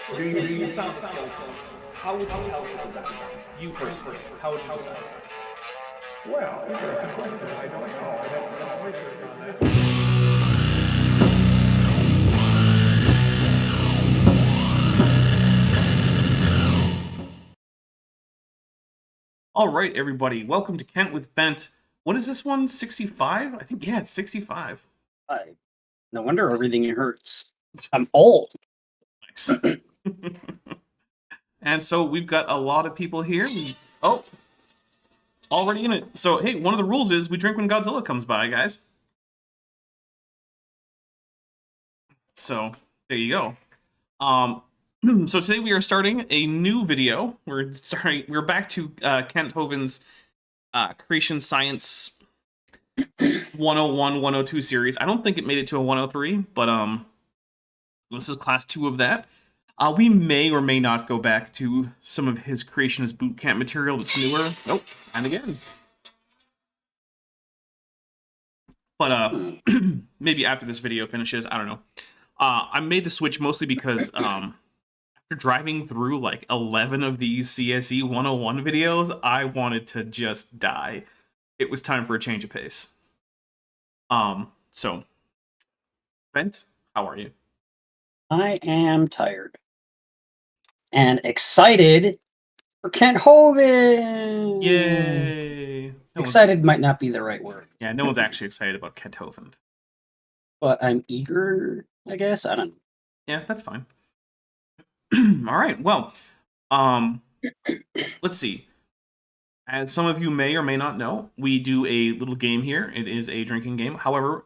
So let's say you found the skeleton. How would you tell it to represent? You personally, how would you decide? Well, interesting question. I don't know. I'd have to do some research on that. All right, everybody. Welcome to Kent with Bent. What is this one? 65? I think, yeah, it's 65. No wonder everything hurts. I'm old. Nice. And so we've got a lot of people here. Oh, already in it. So, hey, one of the rules is we drink when Godzilla comes by, guys. So, there you go. So today we are starting a new video. We're back to Kent Hovind's Creation Science 101, 102 series. I don't think it made it to a 103, but this is class 2 of that. We may or may not go back to some of his Creationist bootcamp material that's newer. Nope, and again. But maybe after this video finishes, I don't know. I made the switch mostly because after driving through like 11 of these CSE 101 videos, I wanted to just die. It was time for a change of pace. So, Bent, how are you? I am tired. And excited for Kent Hovind! Yay! Excited might not be the right word. Yeah, no one's actually excited about Kent Hovind. But I'm eager, I guess. I don't know. Yeah, that's fine. All right, well, let's see. As some of you may or may not know, we do a little game here. It is a drinking game. However,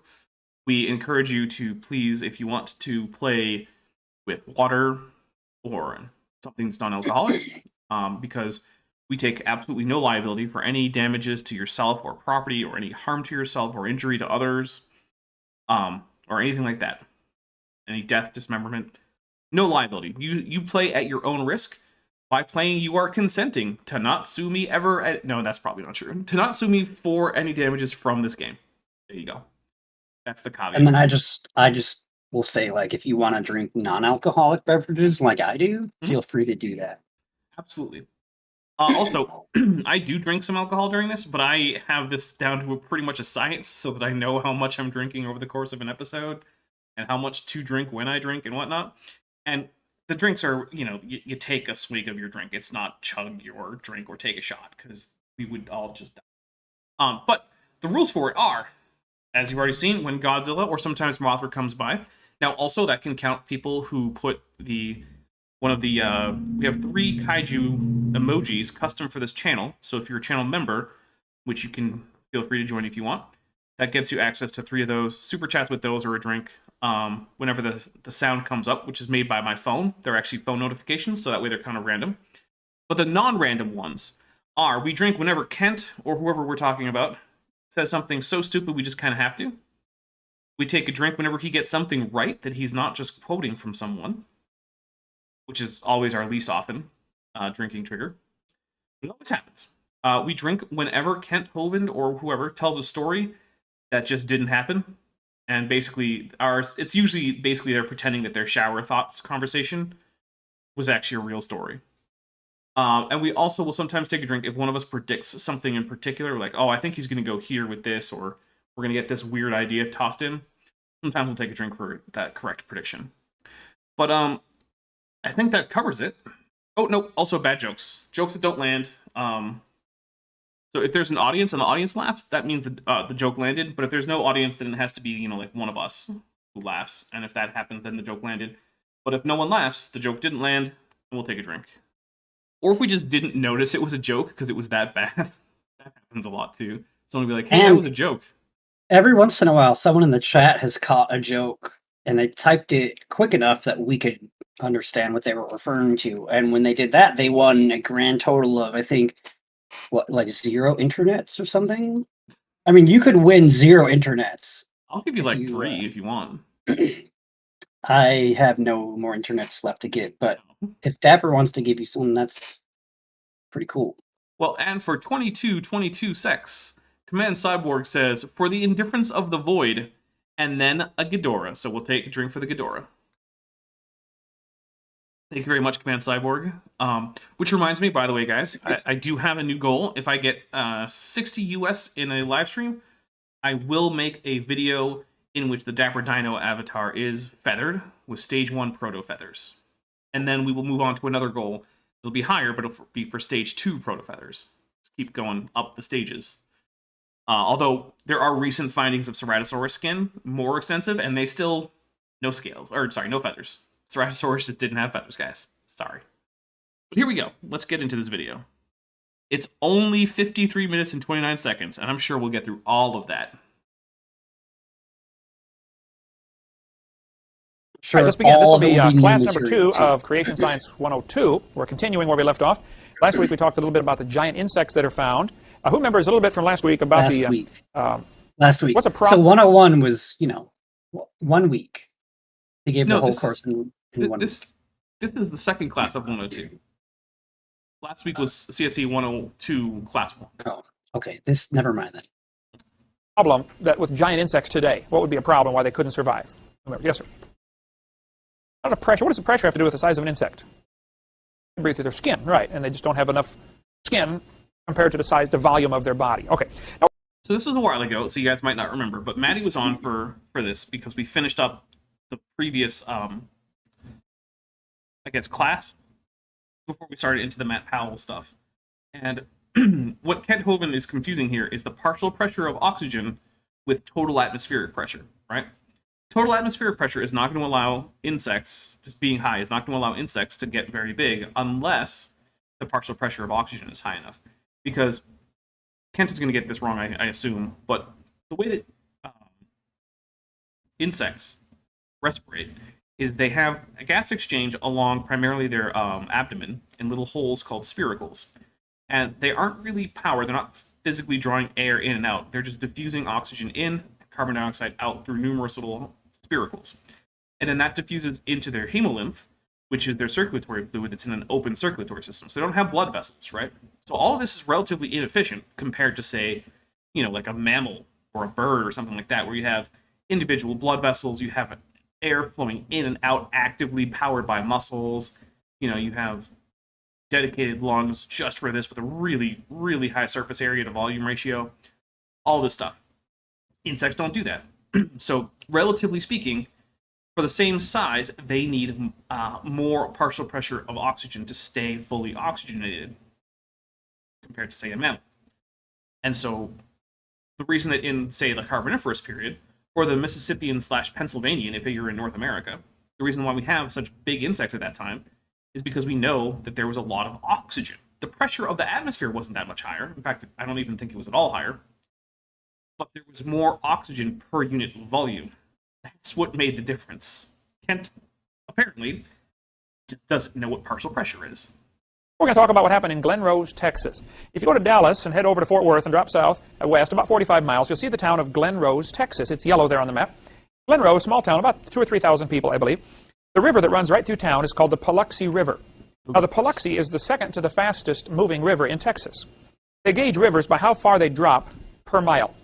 we encourage you to please, if you want to play with water or something that's non-alcoholic, because we take absolutely no liability for any damages to yourself or property or any harm to yourself or injury to others, or anything like that. Any death, dismemberment, no liability. You play at your own risk. By playing, you are consenting to not sue me ever. No, that's probably not true. To not sue me for any damages from this game. There you go. That's the caveat. And then I just will say, like, if you want to drink non-alcoholic beverages like I do, feel free to do that. Absolutely. Also, I do drink some alcohol during this, but I have this down to pretty much a science so that I know how much I'm drinking over the course of an episode and how much to drink when I drink and whatnot. And the drinks are, you take a swig of your drink. It's not chug your drink or take a shot, because we would all just die. But the rules for it are, as you've already seen, when Godzilla or sometimes Mothra comes by. Now, also, that can count people who put we have 3 kaiju emojis custom for this channel. So if you're a channel member, which you can feel free to join if you want, that gets you access to 3 of those, super chats with those, or a drink whenever the sound comes up, which is made by my phone. They're actually phone notifications, so that way they're kind of random. But the non-random ones are, we drink whenever Kent, or whoever we're talking about, says something so stupid we just kind of have to. We take a drink whenever he gets something right that he's not just quoting from someone, which is always our least often drinking trigger. It always happens. We drink whenever Kent Hovind or whoever tells a story that just didn't happen. And basically, it's usually basically they're pretending that their shower thoughts conversation was actually a real story. And we also will sometimes take a drink if one of us predicts something in particular, like, oh, I think he's going to go here with this, or we're going to get this weird idea tossed in. Sometimes we'll take a drink for that correct prediction. But I think that covers it. Oh, no, also bad jokes. Jokes that don't land. So if there's an audience and the audience laughs, that means the joke landed. But if there's no audience, then it has to be, like one of us who laughs. And if that happens, then the joke landed. But if no one laughs, the joke didn't land, and we'll take a drink. Or if we just didn't notice it was a joke because it was that bad. That happens a lot, too. Someone will be like, hey, that was a joke. Every once in a while, someone in the chat has caught a joke, and they typed it quick enough that we could understand what they were referring to. And when they did that, they won a grand total of, I think, like 0 internets or something? I mean, you could win 0 internets. I'll give you like 3 if you want. I have no more internets left to give, but if Dapper wants to give you some, that's pretty cool. Well, and for 2222 sex, Command Cyborg says, for the indifference of the void, and then a Ghidorah. So we'll take a drink for the Ghidorah. Thank you very much, Command Cyborg. Which reminds me, by the way, guys, I do have a new goal. If I get 60 US in a live stream, I will make a video in which the Dapper Dino avatar is feathered with stage 1 proto feathers. And then we will move on to another goal. It'll be higher, but it'll be for stage 2 proto feathers. Let's keep going up the stages. Although there are recent findings of Ceratosaurus skin, more extensive, and they still no scales, or sorry, no feathers. Ceratosaurus just didn't have feathers, guys. Sorry. But here we go. Let's get into this video. It's only 53 minutes and 29 seconds, and I'm sure we'll get through all of that. Sure, All right, let's begin. This will be new class number material, 2 of Creation Science 102. We're continuing where we left off. Last week we talked a little bit about the giant insects that are found. Who remembers a little bit from last week about last the... week. Last week. What's a So problem? 101 was, 1 week. They gave the whole this course in 1 week. This is the second class of 102. Last week was CSE 102 class 1. Oh, okay. Never mind then. Problem that with giant insects today, what would be a problem why they couldn't survive? Remember, yes, sir. Not a pressure. What does the pressure have to do with the size of an insect? They breathe through their skin, right? And they just don't have enough skin compared to the size, the volume of their body. Okay. Now, So this was a while ago, so you guys might not remember, but Maddie was on for this because we finished up the previous, I guess, class before we started into the Matt Powell stuff. And what Kent Hovind is confusing here is the partial pressure of oxygen with total atmospheric pressure, right? Total atmospheric pressure is not going to allow insects, just being high, is not going to allow insects to get very big unless the partial pressure of oxygen is high enough. Because Kent is going to get this wrong, I assume, but the way that insects respirate is they have a gas exchange along primarily their abdomen in little holes called spiracles. And they aren't really powered, they're not physically drawing air in and out, they're just diffusing oxygen in, carbon dioxide out through numerous little spiracles. And then that diffuses into their hemolymph, which is their circulatory fluid that's in an open circulatory system. So they don't have blood vessels, right? So all of this is relatively inefficient compared to, say, like a mammal or a bird or something like that, where you have individual blood vessels, you have air flowing in and out actively powered by muscles, you have dedicated lungs just for this with a really, really high surface area to volume ratio, all this stuff. Insects don't do that. So relatively speaking, for the same size, they need more partial pressure of oxygen to stay fully oxygenated compared to, say, a mammal. And so the reason that in, say, the Carboniferous period, or the Mississippian/Pennsylvanian, if you're in North America, the reason why we have such big insects at that time is because we know that there was a lot of oxygen. The pressure of the atmosphere wasn't that much higher. In fact, I don't even think it was at all higher. But there was more oxygen per unit volume. That's what made the difference. Kent, apparently, just doesn't know what partial pressure is. we're going to talk about what happened in Glen Rose, Texas. If you go to Dallas and head over to Fort Worth and drop south, west, about 45 miles, you'll see the town of Glen Rose, Texas. It's yellow there on the map. Glen Rose, small town, about 2,000 or 3,000 people, I believe. The river that runs right through town is called the Paluxy River. Now, the Paluxy is the second to the fastest moving river in Texas. They gauge rivers by how far they drop per mile.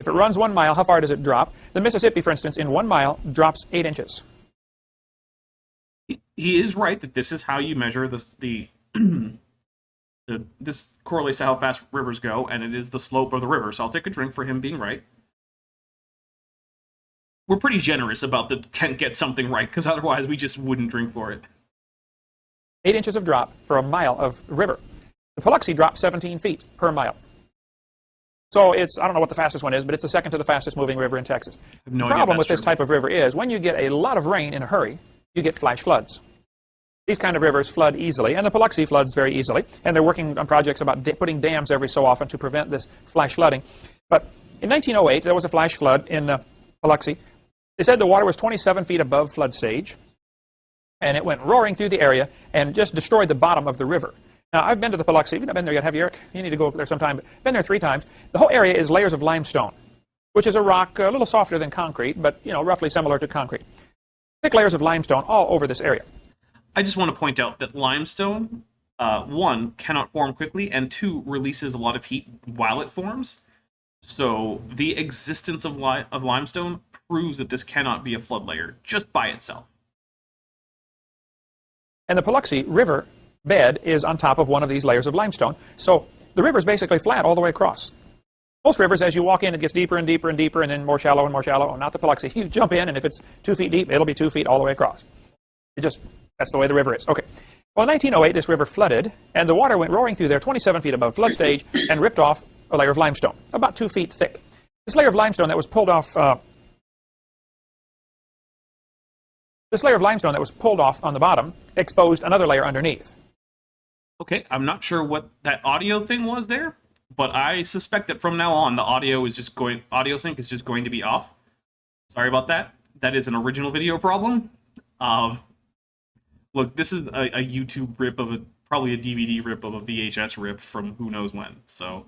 If it runs 1 mile, how far does it drop? The Mississippi, for instance, in 1 mile, drops 8 inches. He is right that this is how you measure this correlates to how fast rivers go, and it is the slope of the river. So I'll take a drink for him being right. We're pretty generous about the can't get something right, because otherwise we just wouldn't drink for it. 8 inches of drop for a mile of river. The Paluxy drops 17 feet per mile. So it's, I don't know what the fastest one is, but it's the second to the fastest moving river in Texas. No The problem with this type of river is when you get a lot of rain in a hurry, you get flash floods. These kind of rivers flood easily, and the Paluxy floods very easily, and they're working on projects about putting dams every so often to prevent this flash flooding. But in 1908, there was a flash flood in Paluxy. They said the water was 27 feet above flood stage, and it went roaring through the area and just destroyed the bottom of the river. Now, I've been to the Paluxy. You've not been there yet, have you, Eric? You need to go there sometime. I've been there 3 times. The whole area is layers of limestone, which is a rock a little softer than concrete, but roughly similar to concrete. Thick layers of limestone all over this area. I just want to point out that limestone, 1, cannot form quickly, and 2, releases a lot of heat while it forms. So the existence of limestone proves that this cannot be a flood layer just by itself. And the Paluxy River bed is on top of one of these layers of limestone. So the river is basically flat all the way across. Most rivers, as you walk in, it gets deeper and deeper and deeper, and then more shallow and more shallow. Oh, not the Paluxy. You jump in, and if it's 2 feet deep, it'll be 2 feet all the way across. That's the way the river is. Okay. Well, in 1908, this river flooded, and the water went roaring through there 27 feet above flood stage and ripped off a layer of limestone, about 2 feet thick. This layer of limestone that was pulled off on the bottom exposed another layer underneath. Okay, I'm not sure what that audio thing was there, but I suspect that from now on the audio sync is just going to be off. Sorry about that. That is an original video problem. Look, this is a YouTube rip of probably a DVD rip of a VHS rip from who knows when. So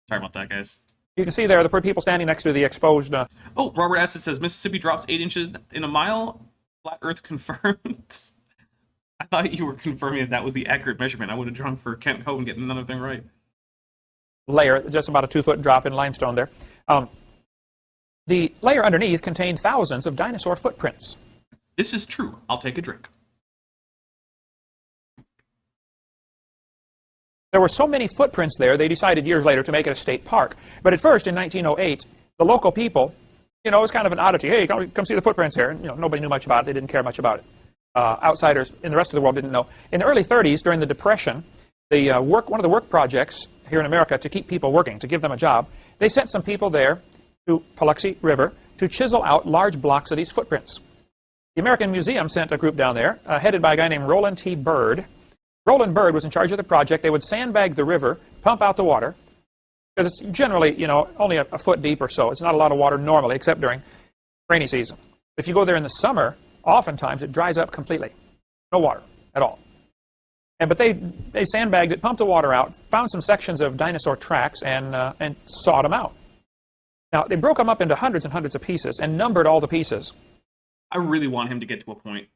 sorry about that, guys. You can see there the people standing next to the exposed. Oh, Robert Asset says Mississippi drops 8 inches in a mile. Flat Earth confirmed. I thought you were confirming that was the accurate measurement. I would have drawn for Kent Hovind getting another thing right. Layer, just about a 2-foot drop in limestone there. The layer underneath contained thousands of dinosaur footprints. This is true. I'll take a drink. There were so many footprints there, they decided years later to make it a state park. But at first, in 1908, the local people, it was kind of an oddity. Hey, come see the footprints here. And, nobody knew much about it. They didn't care much about it. Outsiders in the rest of the world didn't know. In the early 30s, during the Depression, one of the work projects here in America to keep people working, to give them a job, they sent some people there to Paluxy River to chisel out large blocks of these footprints. The American Museum sent a group down there, headed by a guy named Roland T. Bird. Roland Bird was in charge of the project. They would sandbag the river, pump out the water, because it's generally, only a foot deep or so. It's not a lot of water normally, except during rainy season. If you go there in the summer, oftentimes it dries up completely. No water at all. But they sandbagged it, pumped the water out, found some sections of dinosaur tracks, and sawed them out. Now, they broke them up into hundreds and hundreds of pieces and numbered all the pieces. I really want him to get to a point.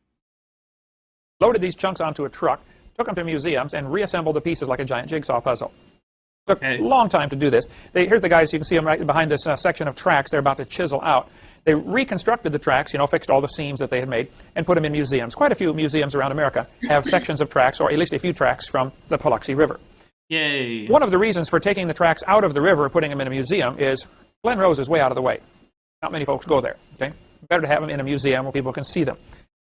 Loaded these chunks onto a truck, took them to museums, and reassembled the pieces like a giant jigsaw puzzle. Took a long time to do this. Here's the guys, you can see them right behind this section of tracks they're about to chisel out. They reconstructed the tracks, fixed all the seams that they had made, and put them in museums. Quite a few museums around America have sections of tracks, or at least a few tracks from the Paluxy River. Yay. One of the reasons for taking the tracks out of the river and putting them in a museum is Glen Rose is way out of the way. Not many folks go there. Okay? Better to have them in a museum where people can see them.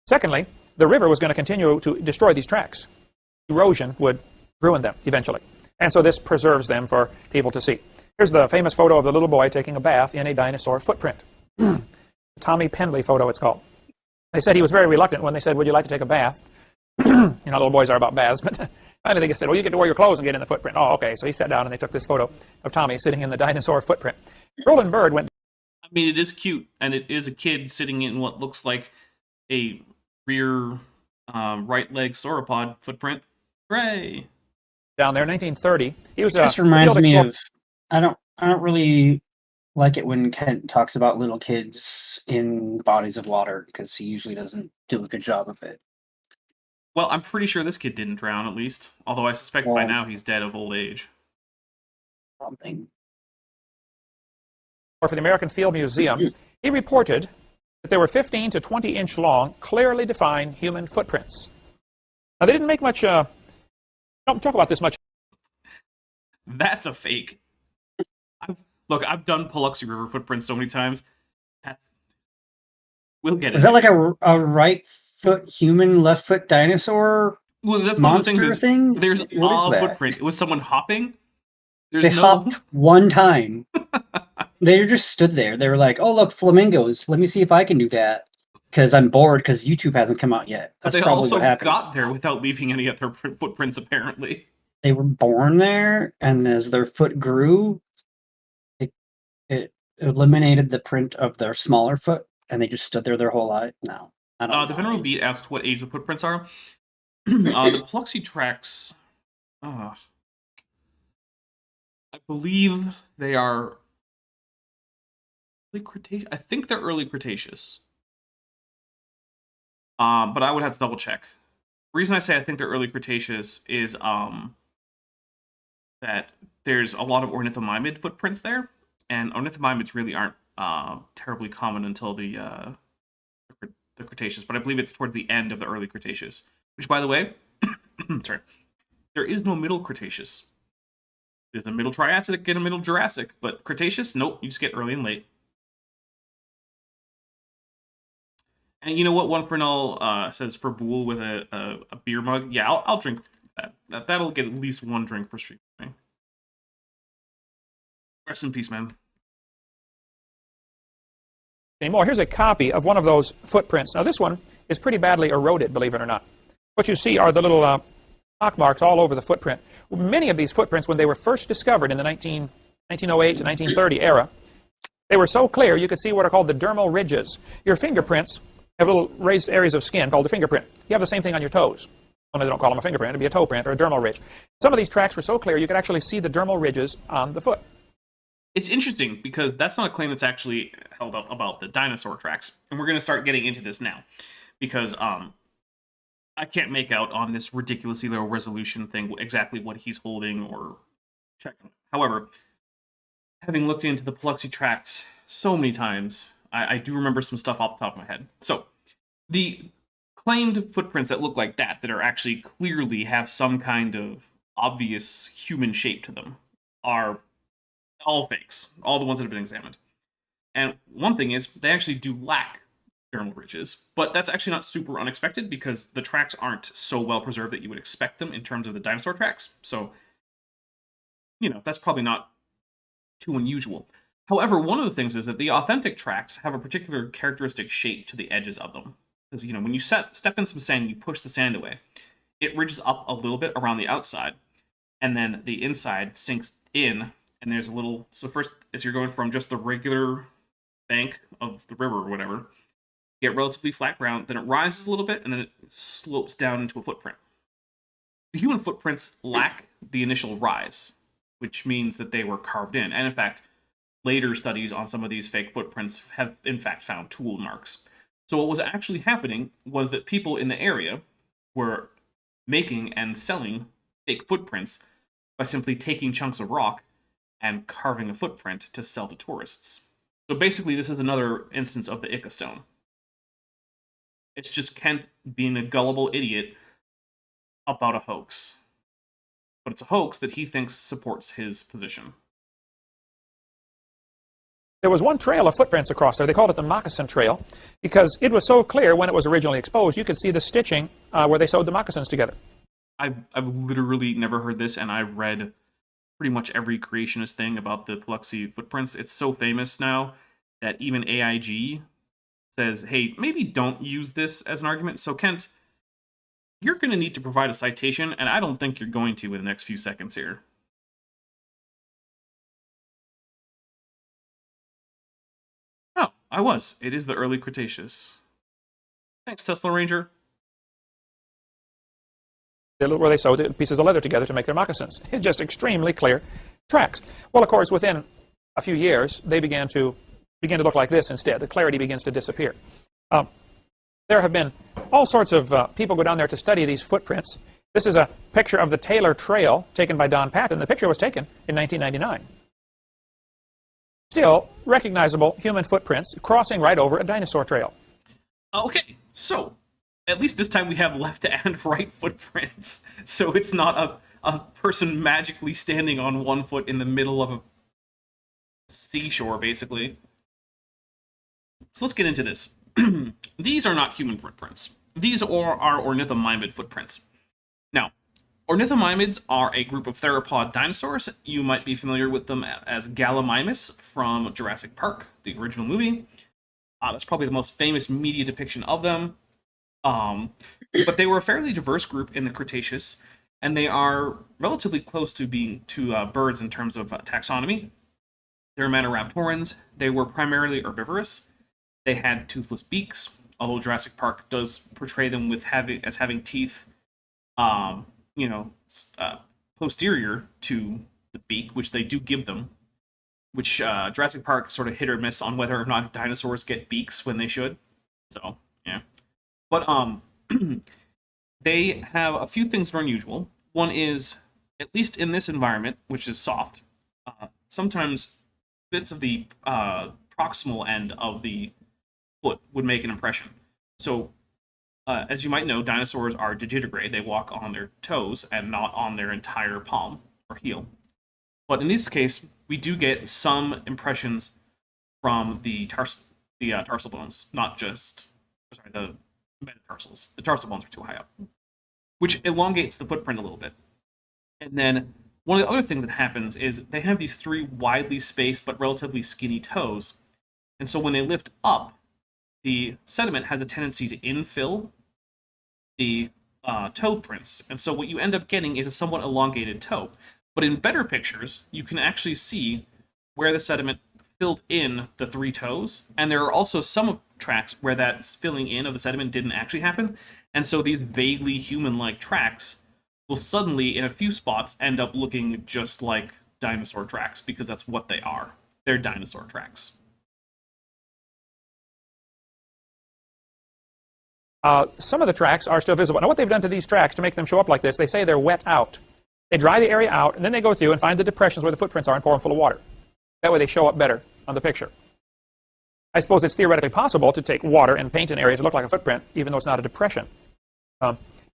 Secondly, the river was going to continue to destroy these tracks. Erosion would ruin them eventually. And so this preserves them for people to see. Here's the famous photo of the little boy taking a bath in a dinosaur footprint. Tommy Pendley photo, it's called. They said he was very reluctant when they said, would you like to take a bath? Little boys are about baths, but finally they said, well, you get to wear your clothes and get in the footprint. Oh, okay. So he sat down and they took this photo of Tommy sitting in the dinosaur footprint. Roland Bird went... I mean, it is cute, and it is a kid sitting in what looks like a rear right leg sauropod footprint. Hooray! Down there in 1930. He was this reminds me of... I don't really like it when Kent talks about little kids in bodies of water, because he usually doesn't do a good job of it. Well, I'm pretty sure this kid didn't drown, at least. Although I suspect by now he's dead of old age. Something. For the American Field Museum, he reported that there were 15 to 20 inch long, clearly defined human footprints. Now, they didn't make much... don't talk about this much. That's a fake. Look, I've done Paluxy River footprints so many times. We'll get it. Is that like a right foot human, left foot dinosaur monster thing? There's a footprint. It was someone hopping. They hopped one time. They just stood there. They were like, oh, look, flamingos. Let me see if I can do that. Because I'm bored because YouTube hasn't come out yet. That's but they probably also what happened. got there without leaving any other footprints, apparently. They were born there, and as their foot grew, it eliminated the print of their smaller foot, and they just stood there their whole life. No, I don't know. The Venerable Beat asked what age the footprints are. The Paluxy tracks, I believe they are early Cretaceous. I think they're early Cretaceous. But I would have to double check. The reason I say I think they're early Cretaceous is that there's a lot of Ornithomimid footprints there, and Ornithomimids really aren't terribly common until the Cretaceous. But I believe it's towards the end of the early Cretaceous, which, by the way, sorry, there is no middle Cretaceous. There's a middle Triassic and a middle Jurassic, but Cretaceous, nope, you just get early and late. And you know what? One Fernell says for Boole with a beer mug. Yeah, I'll drink that. That'll get at least one drink per stream. Right? Rest in peace, man. Anymore. Here's a copy of one of those footprints. Now, this one is pretty badly eroded, believe it or not. What you see are the little pock marks all over the footprint. Many of these footprints, when they were first discovered in the 1908 to 1930 era, they were so clear you could see what are called the dermal ridges. Your fingerprints have little raised areas of skin called the fingerprint. You have the same thing on your toes. Only they don't call them a fingerprint. It'd be a toe print or a dermal ridge. Some of these tracks were so clear you could actually see the dermal ridges on the foot. It's interesting because that's not a claim that's actually held up about the dinosaur tracks. And we're going to start getting into this now. Because I can't make out on this ridiculously low resolution thing exactly what he's holding or checking. However, having looked into the Paluxy tracks so many times, I do remember some stuff off the top of my head. So, the claimed footprints that look like that are actually clearly have some kind of obvious human shape to them, are all fakes. All the ones that have been examined. And one thing is, they actually do lack dermal ridges, but that's actually not super unexpected because the tracks aren't so well preserved that you would expect them in terms of the dinosaur tracks. So, that's probably not too unusual. However, one of the things is that the authentic tracks have a particular characteristic shape to the edges of them. Because, when you step in some sand, you push the sand away. It ridges up a little bit around the outside, and then the inside sinks in, and there's a little... So first, as you're going from just the regular bank of the river or whatever, you get relatively flat ground, then it rises a little bit, and then it slopes down into a footprint. The human footprints lack the initial rise, which means that they were carved in. And in fact, later studies on some of these fake footprints have in fact found tool marks. So what was actually happening was that people in the area were making and selling fake footprints by simply taking chunks of rock and carving a footprint to sell to tourists. So basically this is another instance of the Ica stone. It's just Kent being a gullible idiot about a hoax. But it's a hoax that he thinks supports his position. There was one trail of footprints across there. They called it the Moccasin Trail because it was so clear when it was originally exposed, you could see the stitching where they sewed the moccasins together. I've literally never heard this, and I've read pretty much every creationist thing about the Paluxy footprints. It's so famous now that even AIG says, hey, maybe don't use this as an argument. So, Kent, you're going to need to provide a citation, and I don't think you're going to in the next few seconds here. Oh, I was. It is the early Cretaceous. Thanks, Tesla Ranger. Where they sewed pieces of leather together to make their moccasins. It's just extremely clear tracks. Well, of course, within a few years, they begin to look like this instead. The clarity begins to disappear. There have been all sorts of people go down there to study these footprints. This is a picture of the Taylor Trail taken by Don Patton. The picture was taken in 1999. Still, recognizable human footprints crossing right over a dinosaur trail. Okay, so at least this time we have left and right footprints. So it's not a person magically standing on one foot in the middle of a seashore, basically. So let's get into this. These are not human footprints. These are Ornithomimid footprints. Now, Ornithomimids are a group of theropod dinosaurs. You might be familiar with them as Gallimimus from Jurassic Park, the original movie. That's probably the most famous media depiction of them. But they were a fairly diverse group in the Cretaceous, and they are relatively close to being birds in terms of taxonomy. They're Maniraptorans. They were primarily herbivorous. They had toothless beaks, although Jurassic Park does portray them as having teeth, posterior to the beak, which they do give them. Which Jurassic Park sort of hit or miss on whether or not dinosaurs get beaks when they should. So yeah, but they have a few things that are unusual. One is, at least in this environment, which is soft, sometimes bits of the proximal end of the foot would make an impression. So as you might know, dinosaurs are digitigrade. They walk on their toes and not on their entire palm or heel. But in this case, we do get some impressions from the tarsal bones, not just, sorry, the metatarsals. The tarsal bones are too high up, which elongates the footprint a little bit. And then one of the other things that happens is they have these 3 widely spaced but relatively skinny toes. And so when they lift up, the sediment has a tendency to infill the toe prints. And so what you end up getting is a somewhat elongated toe. But in better pictures, you can actually see where the sediment filled in the 3 toes. And there are also some tracks where that filling in of the sediment didn't actually happen. And so these vaguely human-like tracks will suddenly, in a few spots, end up looking just like dinosaur tracks, because that's what they are. They're dinosaur tracks. Some of the tracks are still visible. Now, what they've done to these tracks to make them show up like this, they say they're wet out. They dry the area out, and then they go through and find the depressions where the footprints are and pour them full of water. That way they show up better on the picture. I suppose it's theoretically possible to take water and paint an area to look like a footprint, even though it's not a depression.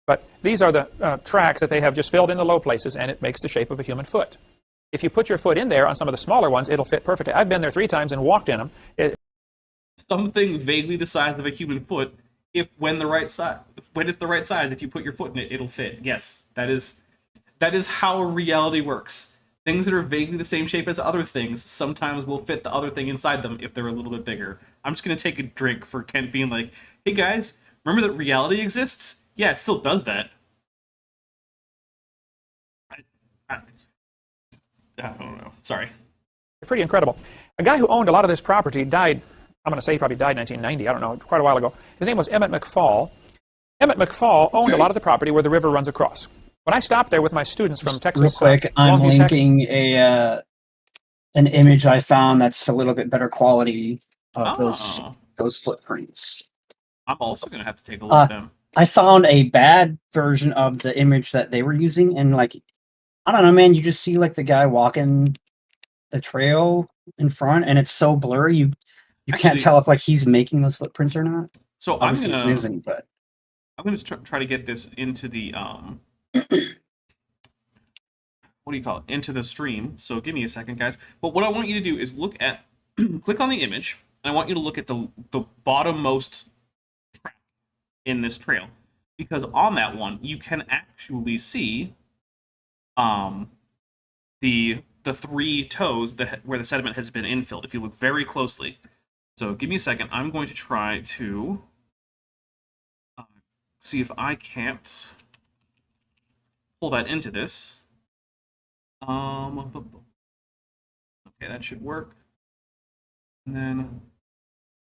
But these are the tracks that they have just filled in the low places, and it makes the shape of a human foot. If you put your foot in there on some of the smaller ones, it'll fit perfectly. I've been there 3 times and walked in them. Something vaguely the size of a human foot, when it's the right size, if you put your foot in it, it'll fit. Yes, that is how reality works. Things that are vaguely the same shape as other things sometimes will fit the other thing inside them if they're a little bit bigger. I'm just going to take a drink for Kent being like, hey guys, remember that reality exists? Yeah, it still does that. I don't know. Sorry. Pretty incredible. A guy who owned a lot of this property died, I'm going to say he probably died in 1990, I don't know, quite a while ago. His name was Emmett McFall. Emmett McFall owned a lot of the property where the river runs across. When I stopped there with my students from Texas... Real quick, I'm linking an image I found that's a little bit better quality of those footprints. I'm also going to have to take a look at them. I found a bad version of the image that they were using, and like, I don't know, man, you just see like the guy walking the trail in front, and it's so blurry, you can't tell if like he's making those footprints or not. So Obviously I'm gonna try to get this into the what do you call it? Into the stream. So give me a second, guys. But what I want you to do is look at click on the image, and I want you to look at the bottommost track in this trail, because on that one you can actually see the 3 toes where the sediment has been infilled if you look very closely. So give me a second. I'm going to try to see if I can't pull that into this. Okay, that should work. And then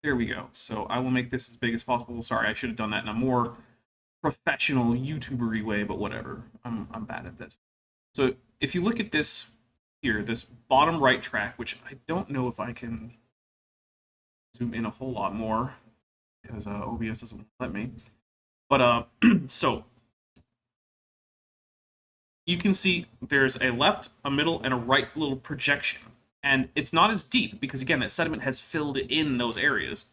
there we go. So I will make this as big as possible. Sorry, I should have done that in a more professional YouTuber-y way, but whatever. I'm bad at this. So if you look at this here, this bottom right track, which I don't know if I can zoom in a whole lot more because OBS doesn't let me. But so you can see there's a left, a middle, and a right little projection. And it's not as deep because, again, that sediment has filled in those areas.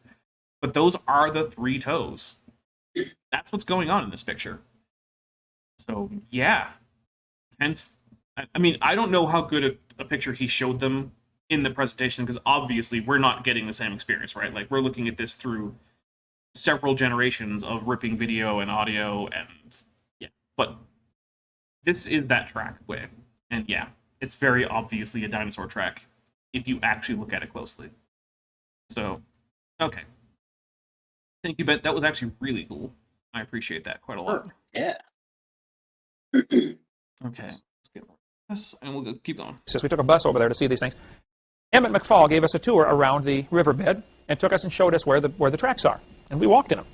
But those are the 3 toes. That's what's going on in this picture. So, yeah. Hence, I mean, I don't know how good a picture he showed them in the presentation, because obviously we're not getting the same experience, right? Like, we're looking at this through several generations of ripping video and audio, and yeah. But this is that track way. And yeah, it's very obviously a dinosaur track if you actually look at it closely. So, okay. Thank you, Ben. That was actually really cool. I appreciate that quite a lot. Yeah. Okay. Let's get this, and we'll keep going. Since we took a bus over there to see these things, Emmett McFall gave us a tour around the riverbed and took us and showed us where the tracks are. And we walked in them.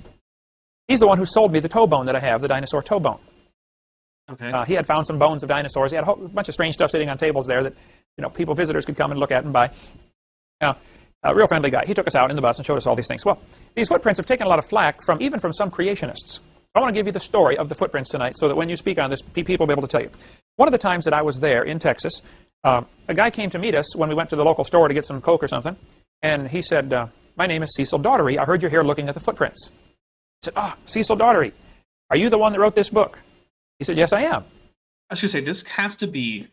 He's the one who sold me the toe bone that I have, the dinosaur toe bone. Okay. He had found some bones of dinosaurs. He had a bunch of strange stuff sitting on tables there that, visitors could come and look at and buy. A real friendly guy. He took us out in the bus and showed us all these things. Well, these footprints have taken a lot of flack even from some creationists. I want to give you the story of the footprints tonight so that when you speak on this, people will be able to tell you. One of the times that I was there in Texas, a guy came to meet us when we went to the local store to get some Coke or something, and he said, my name is Cecil Daughtery. I heard you're here looking at the footprints. said, Cecil Daugherty, are you the one that wrote this book? He said, yes, I am. I was going to say, this has to be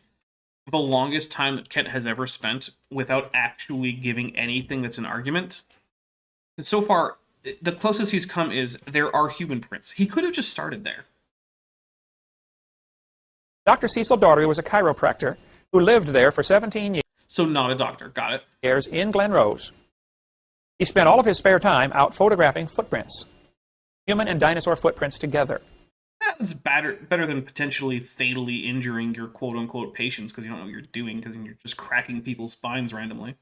the longest time that Kent has ever spent without actually giving anything that's an argument. And so far, the closest he's come is there are human prints. He could have just started there. Dr. Cecil Daugherty was a chiropractor who lived there for 17 years. So not a doctor. Got it. Years in Glen Rose. He spent all of his spare time out photographing footprints, human and dinosaur footprints together. That's better than potentially fatally injuring your quote-unquote patients because you don't know what you're doing because you're just cracking people's spines randomly.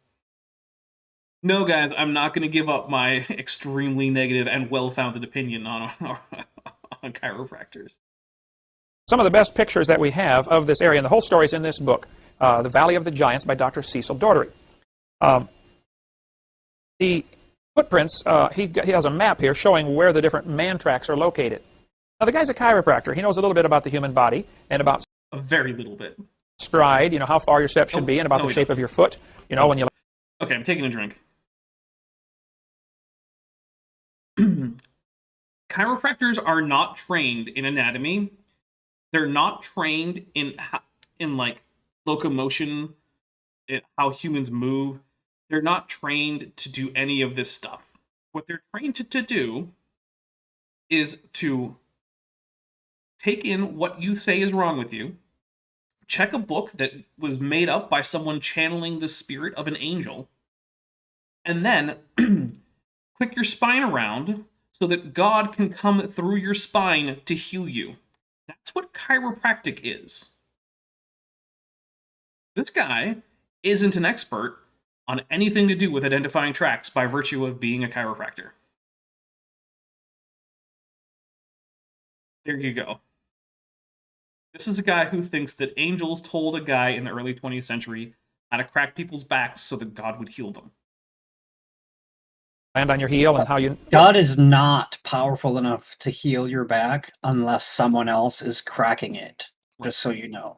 No, guys, I'm not going to give up my extremely negative and well-founded opinion on chiropractors. Some of the best pictures that we have of this area, and the whole story is in this book, The Valley of the Giants by Dr. Cecil Daugherty. The footprints, he has a map here showing where the different man tracks are located. Now, the guy's a chiropractor. He knows a little bit about the human body and about a very little bit. Stride, how far your steps should be, and about the shape of your foot. When you. Okay, I'm taking a drink. Chiropractors are not trained in anatomy. They're not trained in like locomotion, in how humans move. They're not trained to do any of this stuff. What they're trained to do is to take in what you say is wrong with you, check a book that was made up by someone channeling the spirit of an angel, and then click your spine around so that God can come through your spine to heal you. That's what chiropractic is. This guy isn't an expert on anything to do with identifying tracks by virtue of being a chiropractor. There you go. This is a guy who thinks that angels told a guy in the early 20th century how to crack people's backs so that God would heal them. Land on your heel and how you... God is not powerful enough to heal your back unless someone else is cracking it, just so you know.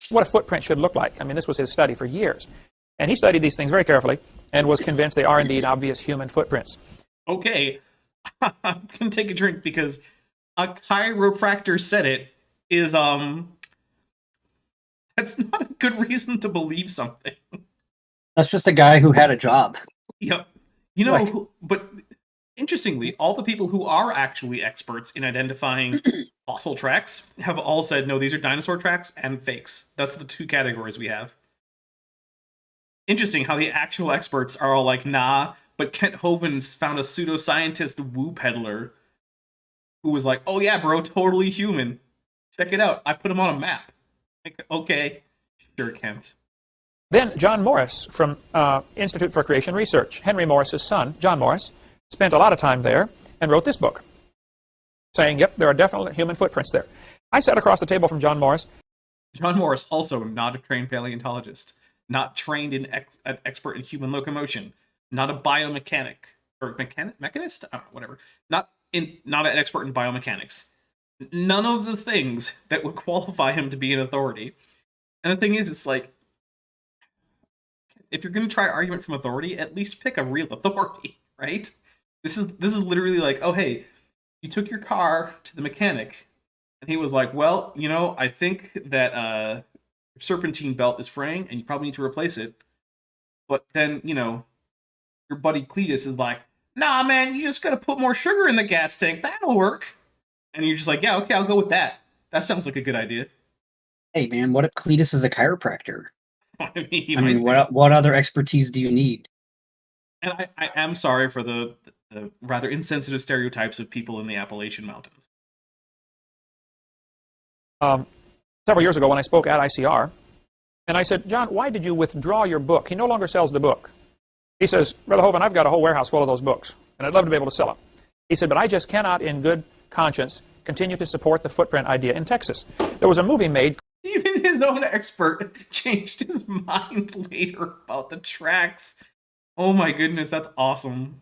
What a footprint should look like. I mean, this was his study for years. And he studied these things very carefully and was convinced they are indeed obvious human footprints. Okay, I'm going to take a drink because a chiropractor said it is, that's not a good reason to believe something. That's just a guy who had a job. Yep. But interestingly, all the people who are actually experts in identifying fossil tracks have all said, no, these are dinosaur tracks and fakes. That's the two categories we have. Interesting how the actual experts are all like, nah, but Kent Hovind found a pseudoscientist woo peddler who was like, oh yeah, bro, totally human. Check it out. I put him on a map. Like, okay, sure, Kent. Then John Morris from Institute for Creation Research, Henry Morris's son, John Morris, spent a lot of time there and wrote this book, saying, yep, there are definitely human footprints there. I sat across the table from John Morris. John Morris, also not a trained paleontologist, not trained in expert in human locomotion, not a biomechanic, or mechanist? I don't know, whatever. Not an expert in biomechanics. None of the things that would qualify him to be an authority. And the thing is, it's like, if you're going to try argument from authority, at least pick a real authority, right? This is literally like, oh, hey, you took your car to the mechanic, and he was like, well, I think that your serpentine belt is fraying, and you probably need to replace it. But then, your buddy Cletus is like, nah, man, you just got to put more sugar in the gas tank. That'll work. And you're just like, yeah, okay, I'll go with that. That sounds like a good idea. Hey, man, what if Cletus is a chiropractor? I mean, what other expertise do you need? And I am sorry for the rather insensitive stereotypes of people in the Appalachian Mountains. Several years ago when I spoke at ICR, and I said, John, why did you withdraw your book? He no longer sells the book. He says, Brother Hovind, I've got a whole warehouse full of those books, and I'd love to be able to sell them. He said, but I just cannot, in good conscience, continue to support the footprint idea in Texas. There was a movie made. Even his own expert changed his mind later about the tracks. Oh my goodness, that's awesome.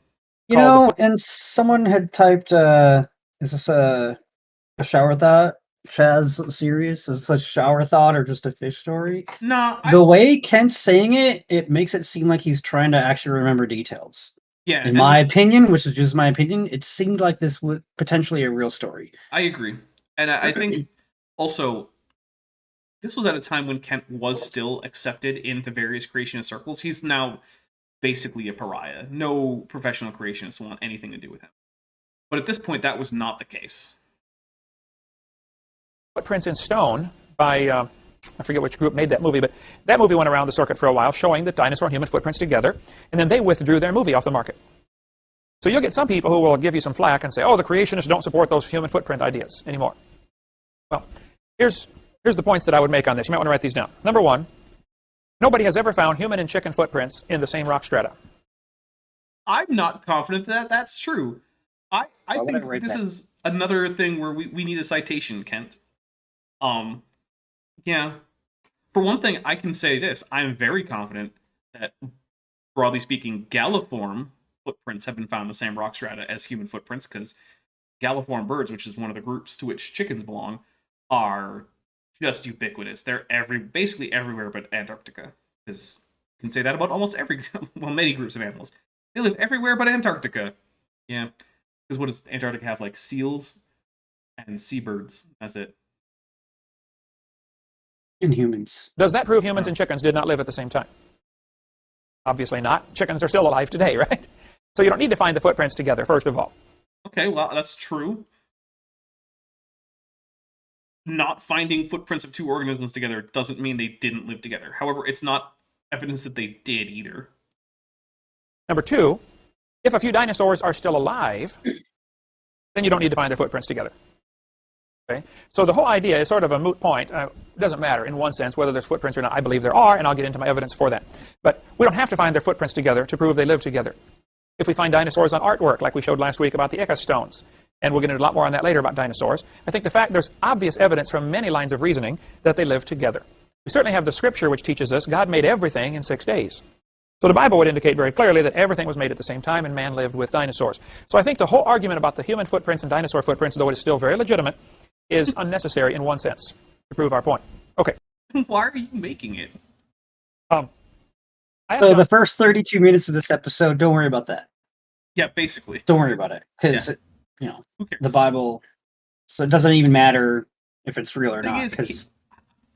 And someone had typed, is this a shower thought? Chaz series? Is this a shower thought or just a fish story? No. The way Kent's saying it, it makes it seem like he's trying to actually remember details. Yeah, In my opinion, which is just my opinion, it seemed like this was potentially a real story. I agree. And I think also this was at a time when Kent was still accepted into various creationist circles. He's now basically a pariah. No professional creationists want anything to do with him. But at this point, that was not the case. Footprints in stone by, I forget which group made that movie, but that movie went around the circuit for a while showing the dinosaur and human footprints together, and then they withdrew their movie off the market. So you'll get some people who will give you some flack and say, oh, the creationists don't support those human footprint ideas anymore. Well, here's the points that I would make on this. You might want to write these down. Number one, nobody has ever found human and chicken footprints in the same rock strata. I'm not confident that that's true. I think this is another thing where we need a citation, Kent. Yeah. For one thing, I can say this. I'm very confident that, broadly speaking, galliform footprints have been found in the same rock strata as human footprints, because galliform birds, which is one of the groups to which chickens belong, are just ubiquitous. They're basically everywhere but Antarctica. Because you can say that about almost many groups of animals. They live everywhere but Antarctica. Yeah. Because what does Antarctica have? Like seals and seabirds. That's it. And humans. Does that prove humans and chickens did not live at the same time? Obviously not. Chickens are still alive today, right? So you don't need to find the footprints together, first of all. Okay, well, that's true. Not finding footprints of two organisms together doesn't mean they didn't live together. However, it's not evidence that they did either. Number two, if a few dinosaurs are still alive, then you don't need to find their footprints together. Okay? So the whole idea is sort of a moot point. It doesn't matter in one sense whether there's footprints or not. I believe there are, and I'll get into my evidence for that. But we don't have to find their footprints together to prove they live together. If we find dinosaurs on artwork, like we showed last week about the Eka stones, and we'll get into a lot more on that later about dinosaurs, I think the fact there's obvious evidence from many lines of reasoning that they live together. We certainly have the scripture which teaches us God made everything in 6 days. So the Bible would indicate very clearly that everything was made at the same time and man lived with dinosaurs. So I think the whole argument about the human footprints and dinosaur footprints, though it is still very legitimate, is unnecessary in one sense to prove our point. Okay. Why are you making it? So the first 32 minutes of this episode, don't worry about that. Yeah, basically. Don't worry about it. Because, Who cares? the Bible, so it doesn't even matter if it's real or The thing not. is, Because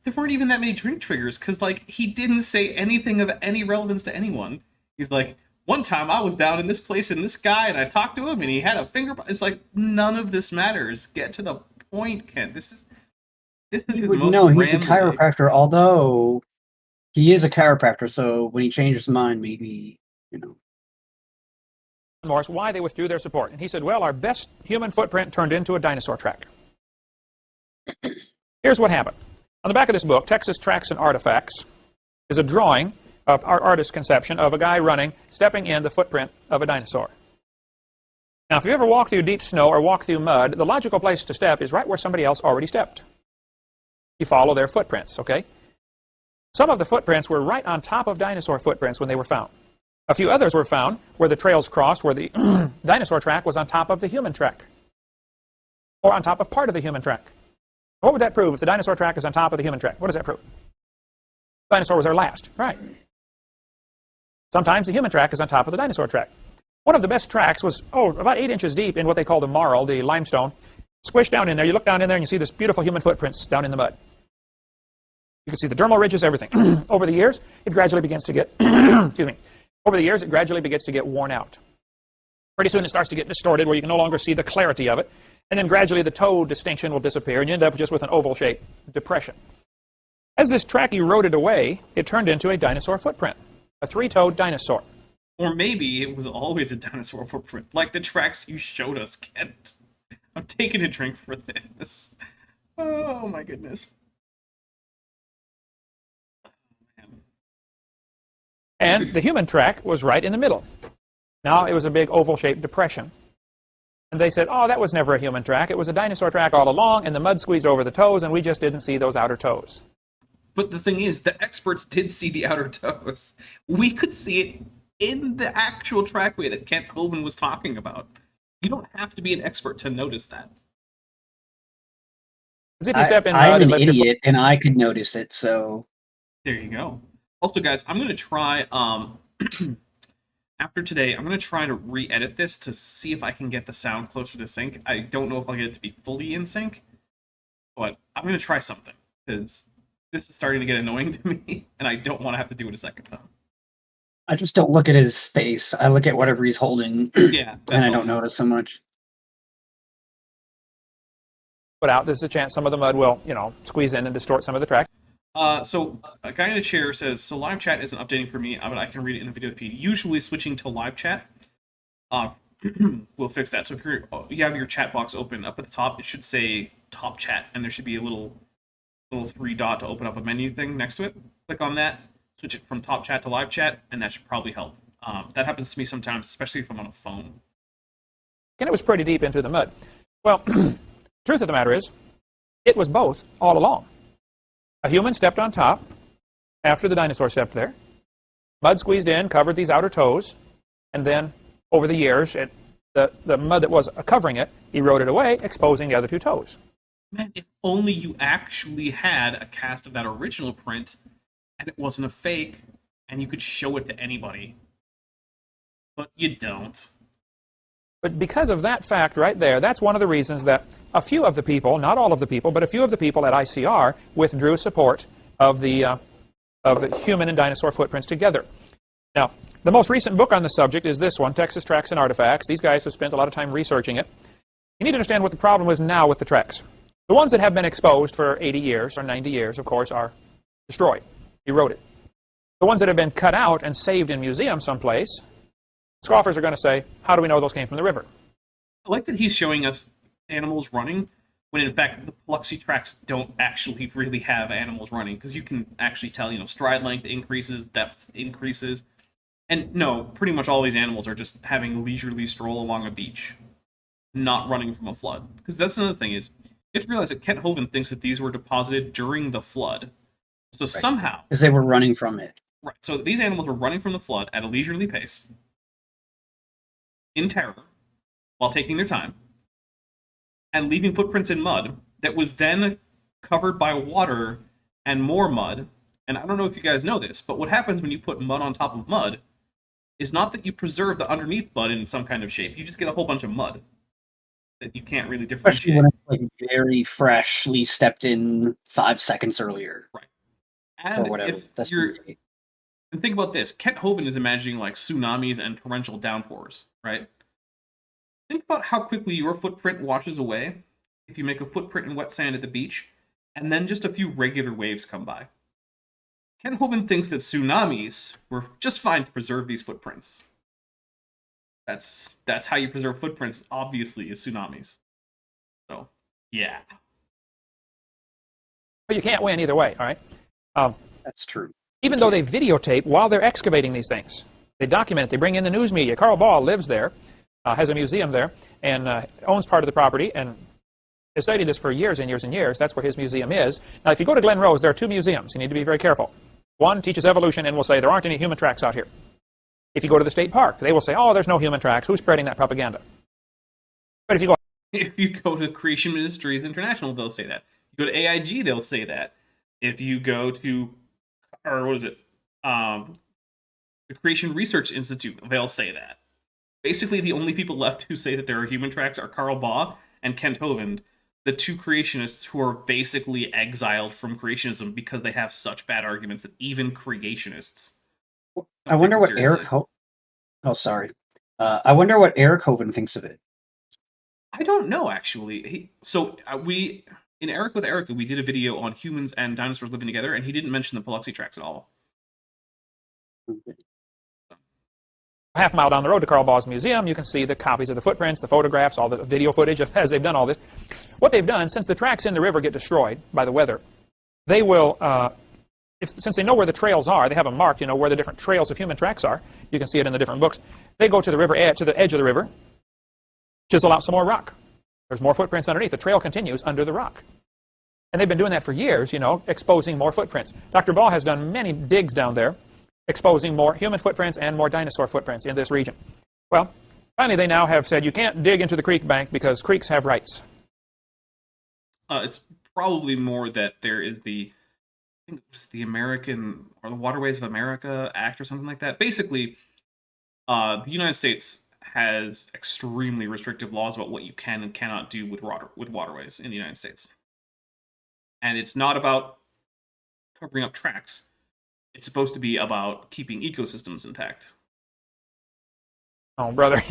there weren't even that many drink triggers, because, like, he didn't say anything of any relevance to anyone. He's like, one time I was down in this place and this guy, and I talked to him, and he had a finger... It's like, none of this matters. Get to the point, Kent. This is his most no, he's a rambling. chiropractor, although he is a chiropractor, so when he changed his mind, maybe, Morris why they withdrew their support. And he said, well, our best human footprint turned into a dinosaur track. Here's what happened. On the back of this book, Texas Tracks and Artifacts, is a drawing of our artist's conception of a guy running, stepping in the footprint of a dinosaur. Now, if you ever walk through deep snow or walk through mud, the logical place to step is right where somebody else already stepped. You follow their footprints, okay? Some of the footprints were right on top of dinosaur footprints when they were found. A few others were found where the trails crossed, where the dinosaur track was on top of the human track, or on top of part of the human track. What would that prove if the dinosaur track is on top of the human track? What does that prove? The dinosaur was there last, right? Sometimes the human track is on top of the dinosaur track. One of the best tracks was, about 8 inches deep in what they call the marl, the limestone. Squished down in there, you look down in there and you see this beautiful human footprints down in the mud. You can see the dermal ridges, everything. Over the years, it gradually begins to get, over the years, it gradually begins to get worn out. Pretty soon it starts to get distorted where you can no longer see the clarity of it. And then gradually the toe distinction will disappear and you end up just with an oval-shaped depression. As this track eroded away, it turned into a dinosaur footprint, a 3-toed dinosaur. Or maybe it was always a dinosaur footprint, like the tracks you showed us, Kent. I'm taking a drink for this. Oh my goodness. And the human track was right in the middle. Now it was a big oval-shaped depression. And they said, that was never a human track. It was a dinosaur track all along, and the mud squeezed over the toes, and we just didn't see those outer toes. But the thing is, the experts did see the outer toes. We could see it in the actual trackway that Kent Hovind was talking about. You don't have to be an expert to notice that. As if you step in mud I'm and an lift your idiot, and I could notice it, so... There you go. Also, guys, I'm going to try after today, I'm going to try to re-edit this to see if I can get the sound closer to sync. I don't know if I'll get it to be fully in sync, but I'm going to try something, because this is starting to get annoying to me, and I don't want to have to do it a second time. I just don't look at his face. I look at whatever he's holding, Yeah, that and I helps. don't notice so much. Put out, there's a chance some of the mud will, squeeze in and distort some of the track. So a guy in the chair says, so live chat isn't updating for me, but I can read it in the video feed. Usually switching to live chat will fix that. So if you have your chat box open up at the top, it should say top chat, and there should be a little 3-dot to open up a menu thing next to it. Click on that, switch it from top chat to live chat, and that should probably help. That happens to me sometimes, especially if I'm on a phone. And it was pretty deep into the mud. Well, truth of the matter is, it was both all along. A human stepped on top after the dinosaur stepped there. Mud squeezed in, covered these outer toes, and then over the years, the mud that was covering it eroded away, exposing the other 2 toes. Man, if only you actually had a cast of that original print, and it wasn't a fake, and you could show it to anybody. But you don't. But because of that fact right there, that's one of the reasons that a few of the people, not all of the people, but a few of the people at ICR withdrew support of the human and dinosaur footprints together. Now, the most recent book on the subject is this one, Texas Tracks and Artifacts. These guys have spent a lot of time researching it. You need to understand what the problem is now with the tracks. The ones that have been exposed for 80 years or 90 years, of course, are destroyed, eroded. The ones that have been cut out and saved in museums someplace, scoffers are going to say, how do we know those came from the river? I like that he's showing us animals running, when in fact the Paluxy tracks don't actually really have animals running, because you can actually tell, stride length increases, depth increases, and no, pretty much all these animals are just having a leisurely stroll along a beach, not running from a flood. Because that's another thing is, you have to realize that Kent Hovind thinks that these were deposited during the flood. So somehow... Because they were running from it. Right, so these animals were running from the flood at a leisurely pace, in terror, while taking their time, and leaving footprints in mud that was then covered by water and more mud. And I don't know if you guys know this, but what happens when you put mud on top of mud is not that you preserve the underneath mud in some kind of shape. You just get a whole bunch of mud that you can't really Especially differentiate. when it's like very freshly stepped in 5 seconds earlier. Right. And Or whatever. if you're... And think about this. Kent Hovind is imagining like tsunamis and torrential downpours, right? Think about how quickly your footprint washes away if you make a footprint in wet sand at the beach, and then just a few regular waves come by. Ken Hovind thinks that tsunamis were just fine to preserve these footprints. That's how you preserve footprints, obviously, is tsunamis. So, yeah. But you can't win either way, all right? That's true. Even though they videotape while they're excavating these things. They document it. They bring in the news media. Carl Baugh lives there, has a museum there, and owns part of the property, and has studied this for years and years and years. That's where his museum is. Now, if you go to Glen Rose, there are 2 museums. You need to be very careful. One teaches evolution and will say there aren't any human tracks out here. If you go to the state park, they will say, oh, there's no human tracks. Who's spreading that propaganda? But if you go to Creation Ministries International, they'll say that. You go to AIG, they'll say that. If you go to, or what is it, the Creation Research Institute, they'll say that. Basically, the only people left who say that there are human tracks are Carl Baugh and Kent Hovind, the 2 creationists who are basically exiled from creationism because they have such bad arguments that even creationists... I wonder what Eric... Oh, sorry. I wonder what Eric Hovind thinks of it. I don't know, actually. In Eric with Erica, we did a video on humans and dinosaurs living together, and he didn't mention the Paluxy tracks at all. a half mile down the road to Carl Baugh's museum, you can see the copies of the footprints, the photographs, all the video footage of as they've done all this. What they've done, since the tracks in the river get destroyed by the weather, they will... since they know where the trails are, they have them marked, where the different trails of human tracks are. You can see it in the different books. They go to the river edge, to the edge of the river, chisel out some more rock. There's more footprints underneath. The trail continues under the rock. And they've been doing that for years, exposing more footprints. Dr. Baugh has done many digs down there, exposing more human footprints and more dinosaur footprints in this region. Well, finally they now have said you can't dig into the creek bank because creeks have rights. It's probably more that there is I think it was the American, or the Waterways of America Act or something like that. Basically, The United States has extremely restrictive laws about what you can and cannot do with waterways in the United States. And it's not about covering up tracks. It's supposed to be about keeping ecosystems intact. Oh, brother.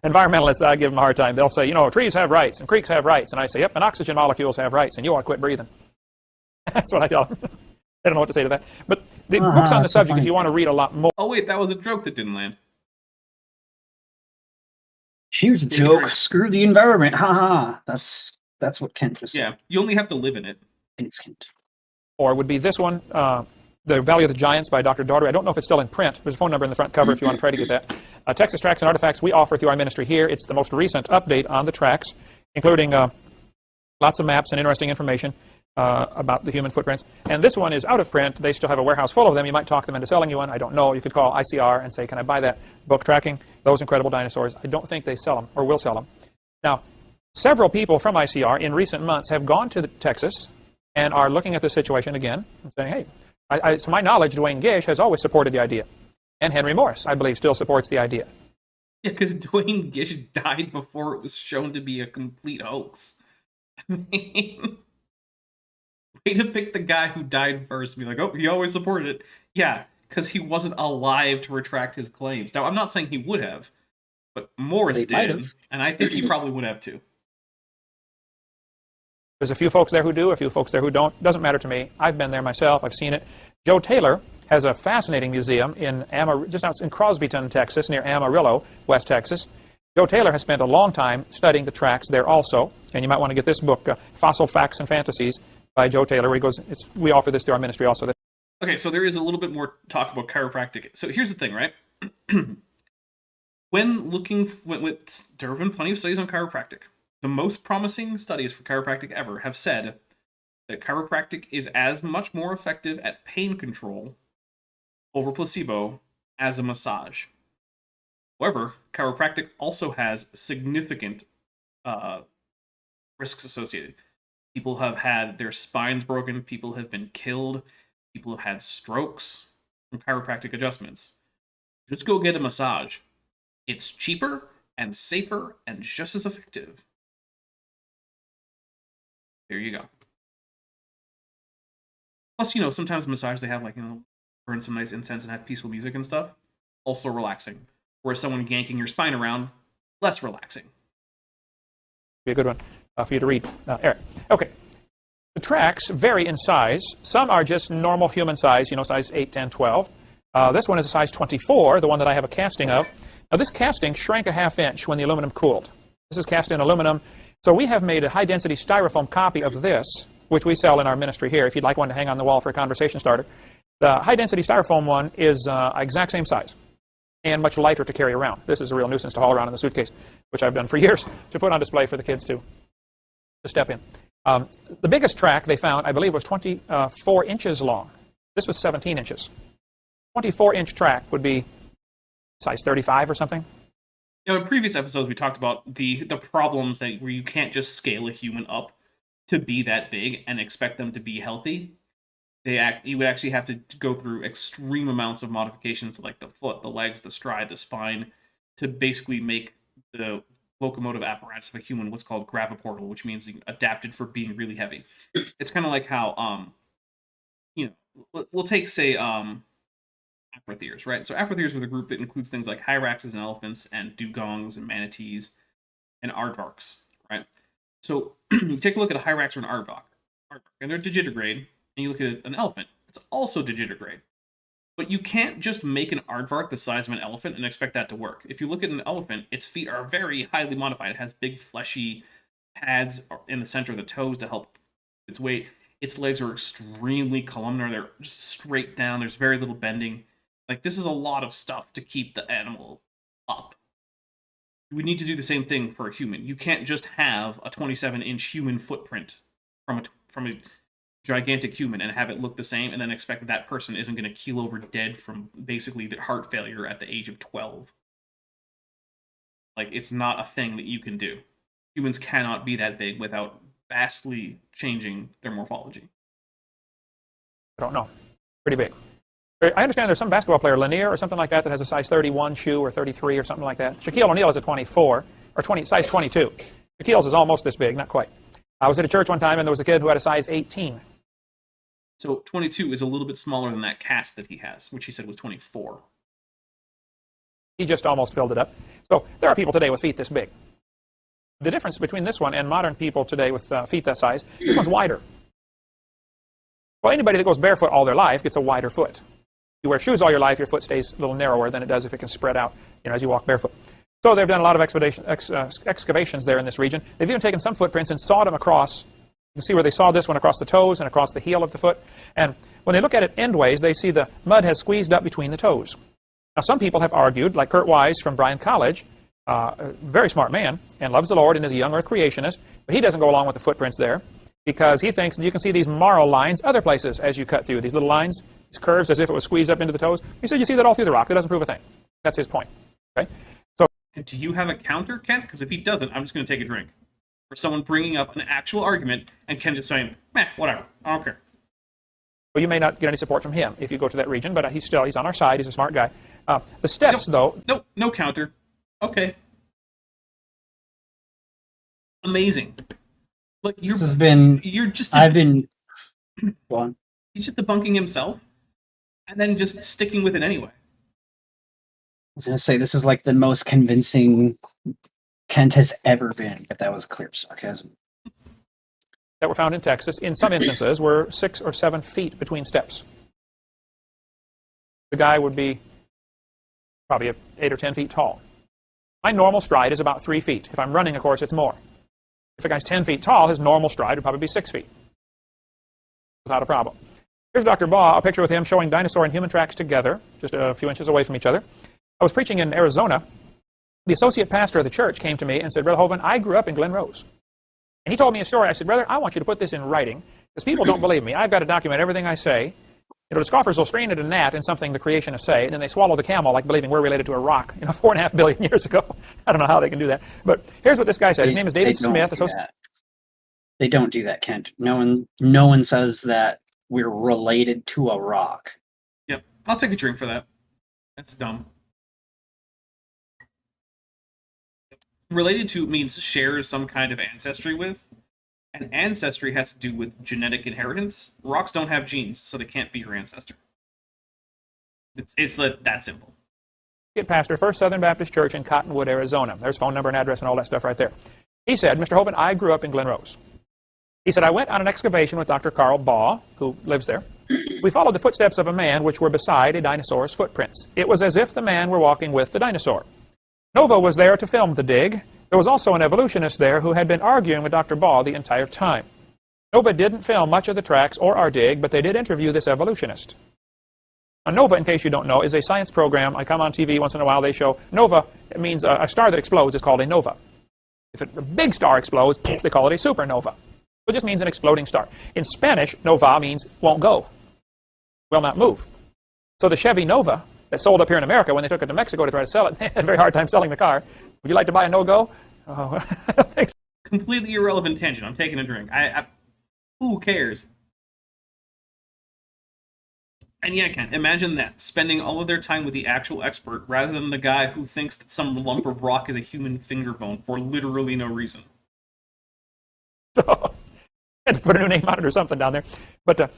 Environmentalists, I give them a hard time. They'll say, trees have rights and creeks have rights. And I say, yep, and oxygen molecules have rights, and you ought to quit breathing. That's what I tell them. They don't know what to say to that. But the books on the subject, if you want to read a lot more. Oh, wait, that was a joke that didn't land. Here's a joke. Screw the environment. Haha. That's what Kent just said. Yeah, you only have to live in it. Thanks, Kent. Or would be this one, The Valley of the Giants by Dr. Daugherty. I don't know if it's still in print. There's a phone number in the front cover if you want to try to get that. Texas Tracks and Artifacts we offer through our ministry here. It's the most recent update on the tracks, including lots of maps and interesting information about the human footprints. And this one is out of print. They still have a warehouse full of them. You might talk them into selling you one. I don't know. You could call ICR and say, can I buy that book tracking those incredible dinosaurs? I don't think they sell them or will sell them. Now, several people from ICR in recent months have gone to Texas and are looking at the situation again and saying, hey, to my knowledge, Dwayne Gish has always supported the idea. And Henry Morris, I believe, still supports the idea. Yeah, because Dwayne Gish died before it was shown to be a complete hoax. I mean, way to pick the guy who died first and be like, oh, he always supported it. Yeah, because he wasn't alive to retract his claims. Now, I'm not saying he would have, but Morris did, and I think he probably would have too. There's a few folks there who do, a few folks there who don't. Doesn't matter to me. I've been there myself. I've seen it. Joe Taylor has a fascinating museum in just out in Crosbyton, Texas, near Amarillo, West Texas. Joe Taylor has spent a long time studying the tracks there also, and you might want to get this book, Fossil Facts and Fantasies, by Joe Taylor, where he goes. We offer this through our ministry also. Okay, so there is a little bit more talk about chiropractic. So here's the thing, right? There have been plenty of studies on chiropractic. The most promising studies for chiropractic ever have said that chiropractic is as much more effective at pain control over placebo as a massage. However, chiropractic also has significant risks associated. People have had their spines broken, people have been killed, people have had strokes from chiropractic adjustments. Just go get a massage. It's cheaper and safer and just as effective. There you go. Plus, sometimes massage they have burn some nice incense and have peaceful music and stuff. Also relaxing. Whereas someone yanking your spine around, less relaxing. Be a good one for you to read, Eric. Okay. The tracks vary in size. Some are just normal human size, size 8, 10, 12. This one is a size 24, the one that I have a casting of. Now, this casting shrank a ½ inch when the aluminum cooled. This is cast in aluminum. So we have made a high-density styrofoam copy of this, which we sell in our ministry here, if you'd like one to hang on the wall for a conversation starter. The high-density styrofoam one is exact same size and much lighter to carry around. This is a real nuisance to haul around in the suitcase, which I've done for years to put on display for the kids to step in. The biggest track they found, I believe, was 24 inches long. This was 17 inches. 24-inch track would be size 35 or something. In previous episodes, we talked about the problems where you can't just scale a human up to be that big and expect them to be healthy. You would actually have to go through extreme amounts of modifications like the foot, the legs, the stride, the spine, to basically make the locomotive apparatus of a human what's called graviportal, which means adapted for being really heavy. It's kind of like how, we'll take, say, Afrotheres, right? So Afrotheres are the group that includes things like hyraxes and elephants and dugongs and manatees and aardvarks, right? So you take a look at a hyrax or an aardvark, and they're digitigrade, and you look at an elephant, it's also digitigrade. But you can't just make an aardvark the size of an elephant and expect that to work. If you look at an elephant, its feet are very highly modified. It has big fleshy pads in the center of the toes to help its weight. Its legs are extremely columnar. They're just straight down. There's very little bending. This is a lot of stuff to keep the animal up. We need to do the same thing for a human. You can't just have a 27-inch human footprint from a gigantic human and have it look the same and then expect that person isn't going to keel over dead from basically the heart failure at the age of 12. It's not a thing that you can do. Humans cannot be that big without vastly changing their morphology. I don't know. Pretty big. I understand there's some basketball player, Lanier or something like that, that has a size 31 shoe or 33 or something like that. Shaquille O'Neal is a 24 or size 22. Shaquille's is almost this big, not quite. I was at a church one time and there was a kid who had a size 18. So 22 is a little bit smaller than that cast that he has, which he said was 24. He just almost filled it up. So there are people today with feet this big. The difference between this one and modern people today with feet that size, this one's wider. Well, anybody that goes barefoot all their life gets a wider foot. You wear shoes all your life, your foot stays a little narrower than it does if it can spread out, as you walk barefoot. So they've done a lot of excavations there in this region. They've even taken some footprints and sawed them across. You can see where they sawed this one across the toes and across the heel of the foot. And when they look at it endways, they see the mud has squeezed up between the toes. Now, some people have argued, like Kurt Wise from Bryan College, a very smart man and loves the Lord and is a young earth creationist, but he doesn't go along with the footprints there because he thinks that you can see these marl lines other places as you cut through. These little lines, these curves as if it was squeezed up into the toes. He said you see that all through the rock. That doesn't prove a thing. That's his point. Okay? So, Do you have a counter, Kent? Because if he doesn't, I'm just going to take a drink. For someone bringing up an actual argument and Ken just saying, whatever, I don't care. well, you may not get any support from him if you go to that region, but he's on our side. He's a smart guy. The steps, though... No counter. Okay. Amazing. Like This has been... You're just... I've been... Go on. He's just debunking himself and then just sticking with it anyway. I was going to say, this is like the most convincing Kent has ever been, if that was clear sarcasm. That were found in Texas, in some instances, were 6 or 7 feet between steps. The guy would be probably 8 or 10 feet tall. My normal stride is about 3 feet. If I'm running, of course, it's more. If a guy's 10 feet tall, his normal stride would probably be 6 feet. Without a problem. Here's Dr. Baugh, a picture with him showing dinosaur and human tracks together, just a few inches away from each other. I was preaching in Arizona. The associate pastor of the church came to me and said, Brother Hovind, I grew up in Glen Rose. And he told me a story. I said, Brother, I want you to put this in writing, because people don't believe me. I've got to document everything I say. The scoffers will strain at a gnat in something the creationists say, and then they swallow the camel like believing we're related to a rock, 4.5 billion years ago. I don't know how they can do that. But here's what this guy said. His name is David Smith. They don't do that, Kent. No one says that we're related to a rock. Yep. I'll take a drink for that. That's dumb. Related to means shares some kind of ancestry with. And ancestry has to do with genetic inheritance. Rocks don't have genes, so they can't be your ancestor. It's that simple. Pastor, First Southern Baptist Church in Cottonwood, Arizona. There's phone number and address and all that stuff right there. He said, Mr. Hovind, I grew up in Glen Rose. He said, I went on an excavation with Dr. Carl Baugh, who lives there. We followed the footsteps of a man which were beside a dinosaur's footprints. It was as if the man were walking with the dinosaur. Nova was there to film the dig. There was also an evolutionist there who had been arguing with Dr. Baugh the entire time. Nova didn't film much of the tracks or our dig, but they did interview this evolutionist. Now, Nova, in case you don't know, is a science program. I come on TV once in a while. They show Nova. It means a star that explodes is called a nova. If a big star explodes, they call it a supernova. It just means an exploding star. In Spanish, nova means won't go, will not move. So the Chevy Nova that sold up here in America, when they took it to Mexico to try to sell it, they had a very hard time selling the car. Would you like to buy a no-go? Oh, I don't think so. Completely irrelevant tangent. I'm taking a drink. Who cares? And yeah, Ken, imagine that. Spending all of their time with the actual expert rather than the guy who thinks that some lump of rock is a human finger bone for literally no reason. So, I had to put a new name on it or something down there. But,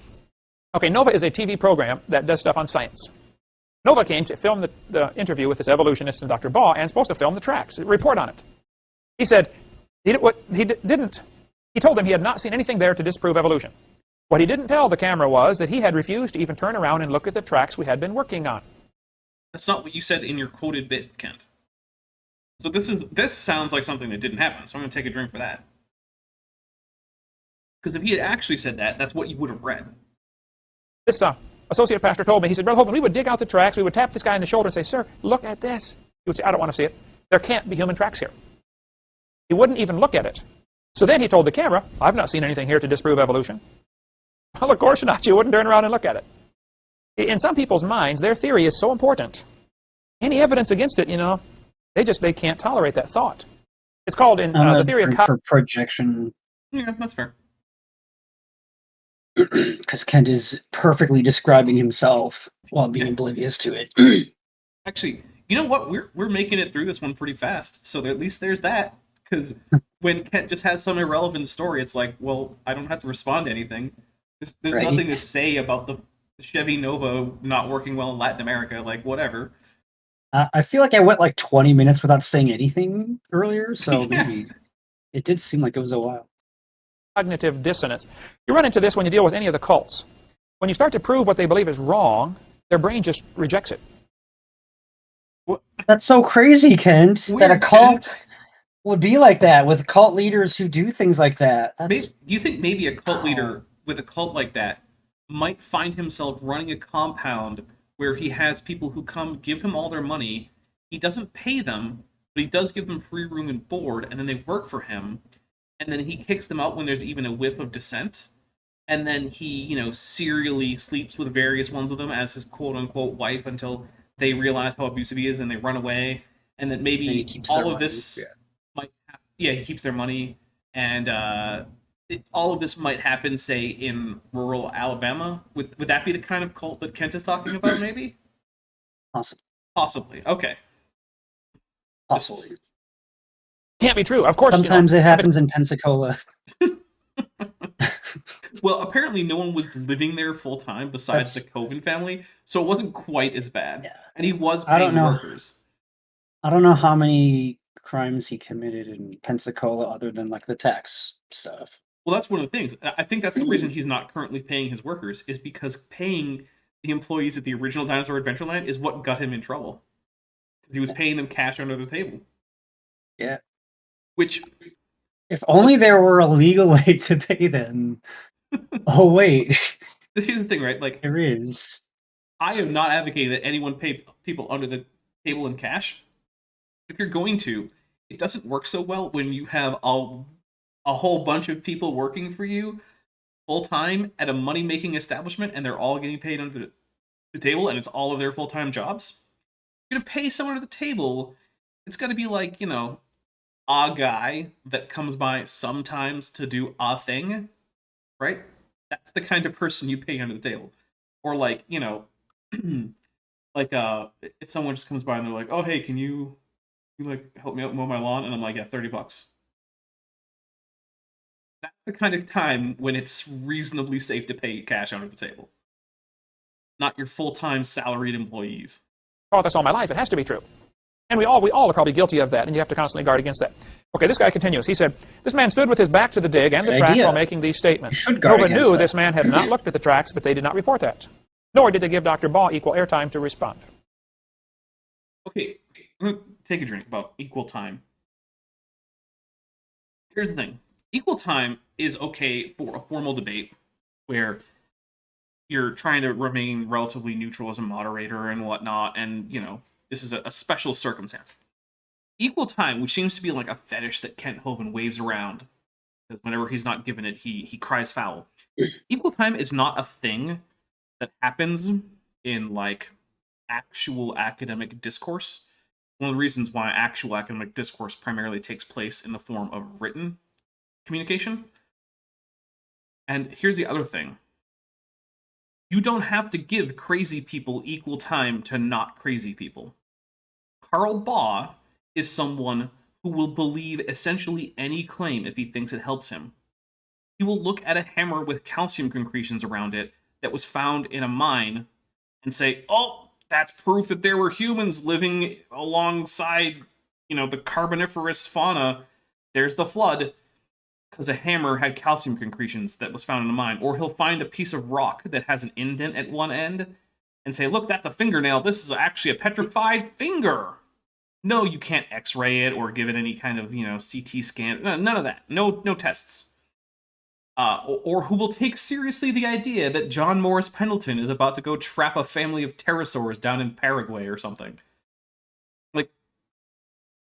okay, Nova is a TV program that does stuff on science. Nova came to film the interview with this evolutionist and Dr. Baugh and supposed to film the tracks, report on it. He said, he told them he had not seen anything there to disprove evolution. What he didn't tell the camera was that he had refused to even turn around and look at the tracks we had been working on. That's not what you said in your quoted bit, Kent. So this sounds like something that didn't happen, so I'm going to take a drink for that. Because if he had actually said that, that's what you would have read. This associate pastor told me, he said, Brother Hovind, we would dig out the tracks, we would tap this guy in the shoulder and say, Sir, look at this. He would say, I don't want to see it. There can't be human tracks here. He wouldn't even look at it. So then he told the camera, I've not seen anything here to disprove evolution. Well, of course not. You wouldn't turn around and look at it. In some people's minds, their theory is so important. Any evidence against it, they can't tolerate that thought. It's called in the theory of for projection. Yeah, that's fair. because Kent is perfectly describing himself while being Yeah. oblivious to it. Actually, you know what? We're making it through this one pretty fast, so at least there's that. Because when Kent just has some irrelevant story, it's like, well, I don't have to respond to anything. There's Right. nothing to say about the Chevy Nova not working well in Latin America. Like, whatever. I feel like I went like 20 minutes without saying anything earlier, so Yeah. maybe it did seem like it was a while. Cognitive dissonance. You run into this when you deal with any of the cults. When you start to prove what they believe is wrong, their brain just rejects it. That's so crazy, Kent, that a Weird, cult Kent. would be like that with cult leaders who do things like that. That's Do you think maybe a cult leader with a cult like that might find himself running a compound where he has people who come give him all their money? He doesn't pay them, but he does give them free room and board, and then they work for him, and then he kicks them out when there's even a whiff of dissent, and then he, serially sleeps with various ones of them as his quote-unquote wife until they realize how abusive he is and they run away, and then And he maybe keeps all their of money, this might he keeps their money, and all of this might happen, say, in rural Alabama. Would that be the kind of cult that Kent is talking about, maybe? possible. Possibly. Okay. Possibly. Can't be true. Of course, Sometimes it happens in Pensacola. Well, apparently no one was living there full time besides the Hovind family, so it wasn't quite as bad. Yeah. And he was I paying don't know. workers. I don't know how many crimes he committed in Pensacola other than like the tax stuff. Well, that's one of the things. I think that's the reason he's not currently paying his workers, is because paying the employees at the original Dinosaur Adventureland is what got him in trouble. He was paying them cash under the table. Yeah. Which, If only there were a legal way to pay them. Oh, wait. here's the thing, right? Like, There is. I am not advocating that anyone pay people under the table in cash. If you're going to, it doesn't work so well when you have a whole bunch of people working for you full-time at a money-making establishment, and they're all getting paid under the table, and it's all of their full-time jobs. You're going to pay someone at the table, it's going to be like, a guy that comes by sometimes to do a thing, right? That's the kind of person you pay under the table. Or like, like if someone just comes by and they're like, oh, hey, can you like help me out mow my lawn? And I'm like, yeah, $30. That's the kind of time when it's reasonably safe to pay cash under the table. Not your full-time salaried employees. Taught this all my life. It has to be true. And we all are probably guilty of that, and you have to constantly guard against that. Okay, this guy continues. He said, this man stood with his back to the dig and the Good tracks idea. while making these statements. You should guard Hovind against knew that. this man had not looked at the tracks, but they did not report that. Nor did they give Dr. Baugh equal airtime to respond. Okay, I'm going to take a drink about equal time. Here's the thing. Equal time is okay for a formal debate where you're trying to remain relatively neutral as a moderator and whatnot, and, this is a special circumstance. Equal time, which seems to be like a fetish that Kent Hovind waves around, because whenever he's not given it, he cries foul. Equal time is not a thing that happens in, like, actual academic discourse. One of the reasons why actual academic discourse primarily takes place in the form of written communication. And here's the other thing. You don't have to give crazy people equal time to not crazy people. Carl Baugh is someone who will believe essentially any claim if he thinks it helps him. He will look at a hammer with calcium concretions around it that was found in a mine and say, oh, that's proof that there were humans living alongside, the Carboniferous fauna. There's the flood. Because a hammer had calcium concretions that was found in a mine. Or he'll find a piece of rock that has an indent at one end and say, look, that's a fingernail. This is actually a petrified finger. No, you can't x-ray it or give it any kind of, CT scan. None of that. No tests. Or who will take seriously the idea that John Morris Pendleton is about to go trap a family of pterosaurs down in Paraguay or something. Like,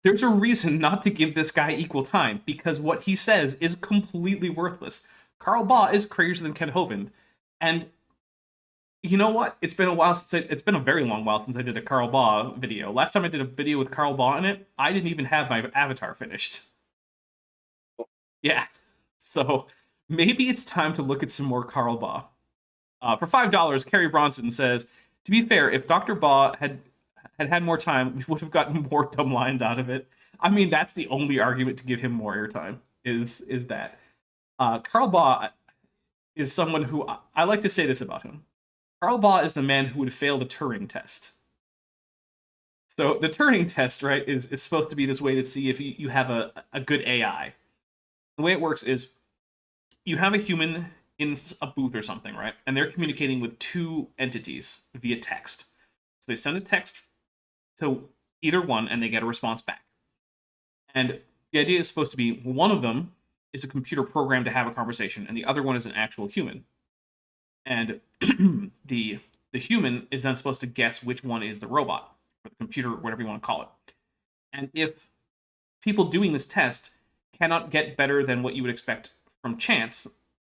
there's a reason not to give this guy equal time, because what he says is completely worthless. Carl Baugh is crazier than Kent Hovind, and you know what? It's been a very long while since I did a Carl Baugh video. Last time I did a video with Carl Baugh in it, I didn't even have my avatar finished. Yeah, so Maybe it's time to look at some more Carl Baugh. For $5, Carrie Bronson says, to be fair, if Dr. Baugh had more time, we would have gotten more dumb lines out of it. I mean, that's the only argument to give him more airtime, is that. Carl Baugh is someone who, I like to say this about him. Carl Baugh is the man who would fail the Turing test. So the Turing test, right, is supposed to be this way to see if you have a good AI. The way it works is you have a human in a booth or something, right? And they're communicating with two entities via text. So they send a text to either one and they get a response back. And the idea is supposed to be one of them is a computer program to have a conversation and the other one is an actual human. And the human is then supposed to guess which one is the robot or the computer, whatever you want to call it. And if people doing this test cannot get better than what you would expect from chance,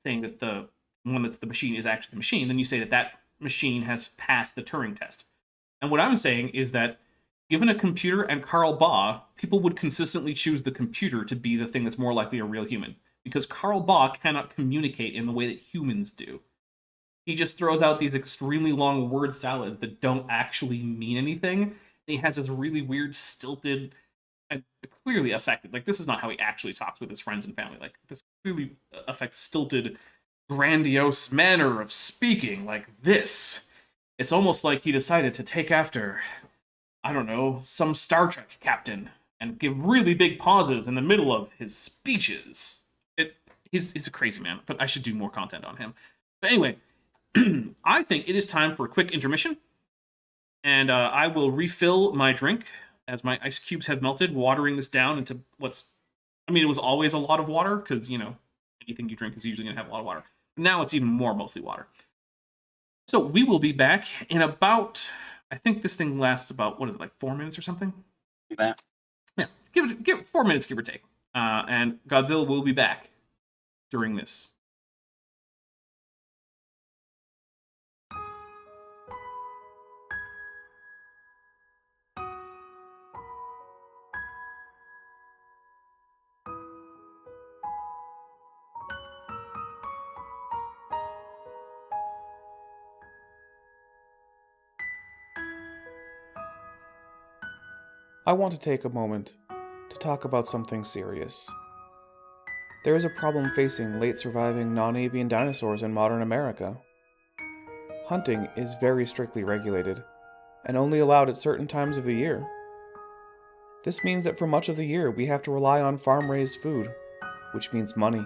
saying that the one that's the machine is actually the machine, then you say that that machine has passed the Turing test. And what I'm saying is that given a computer and Carl Baugh, people would consistently choose the computer to be the thing that's more likely a real human, because Carl Baugh cannot communicate in the way that humans do. He just throws out these extremely long word salads that don't actually mean anything. And he has this really weird, stilted, and clearly affected. Like, this is not how he actually talks with his friends and family. Like, this clearly affects stilted, grandiose manner of speaking like this. It's almost like he decided to take after, I don't know, some Star Trek captain and give really big pauses in the middle of his speeches. He's a crazy man, but I should do more content on him. But anyway, I think it is time for a quick intermission, and I will refill my drink as my ice cubes have melted, watering this down into it was always a lot of water, because, anything you drink is usually going to have a lot of water. Now it's even more mostly water. So we will be back in about, I think this thing lasts about, 4 minutes or something? Yeah. Yeah, give it 4 minutes, give or take. And Godzilla will be back during this. I want to take a moment to talk about something serious. There is a problem facing late surviving non-avian dinosaurs in modern America. Hunting is very strictly regulated, and only allowed at certain times of the year. This means that for much of the year we have to rely on farm-raised food, which means money.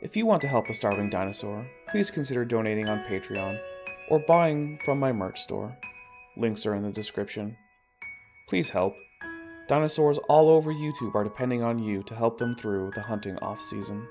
If you want to help a starving dinosaur, please consider donating on Patreon, or buying from my merch store. Links are in the description. Please help. Dinosaurs all over YouTube are depending on you to help them through the hunting off-season.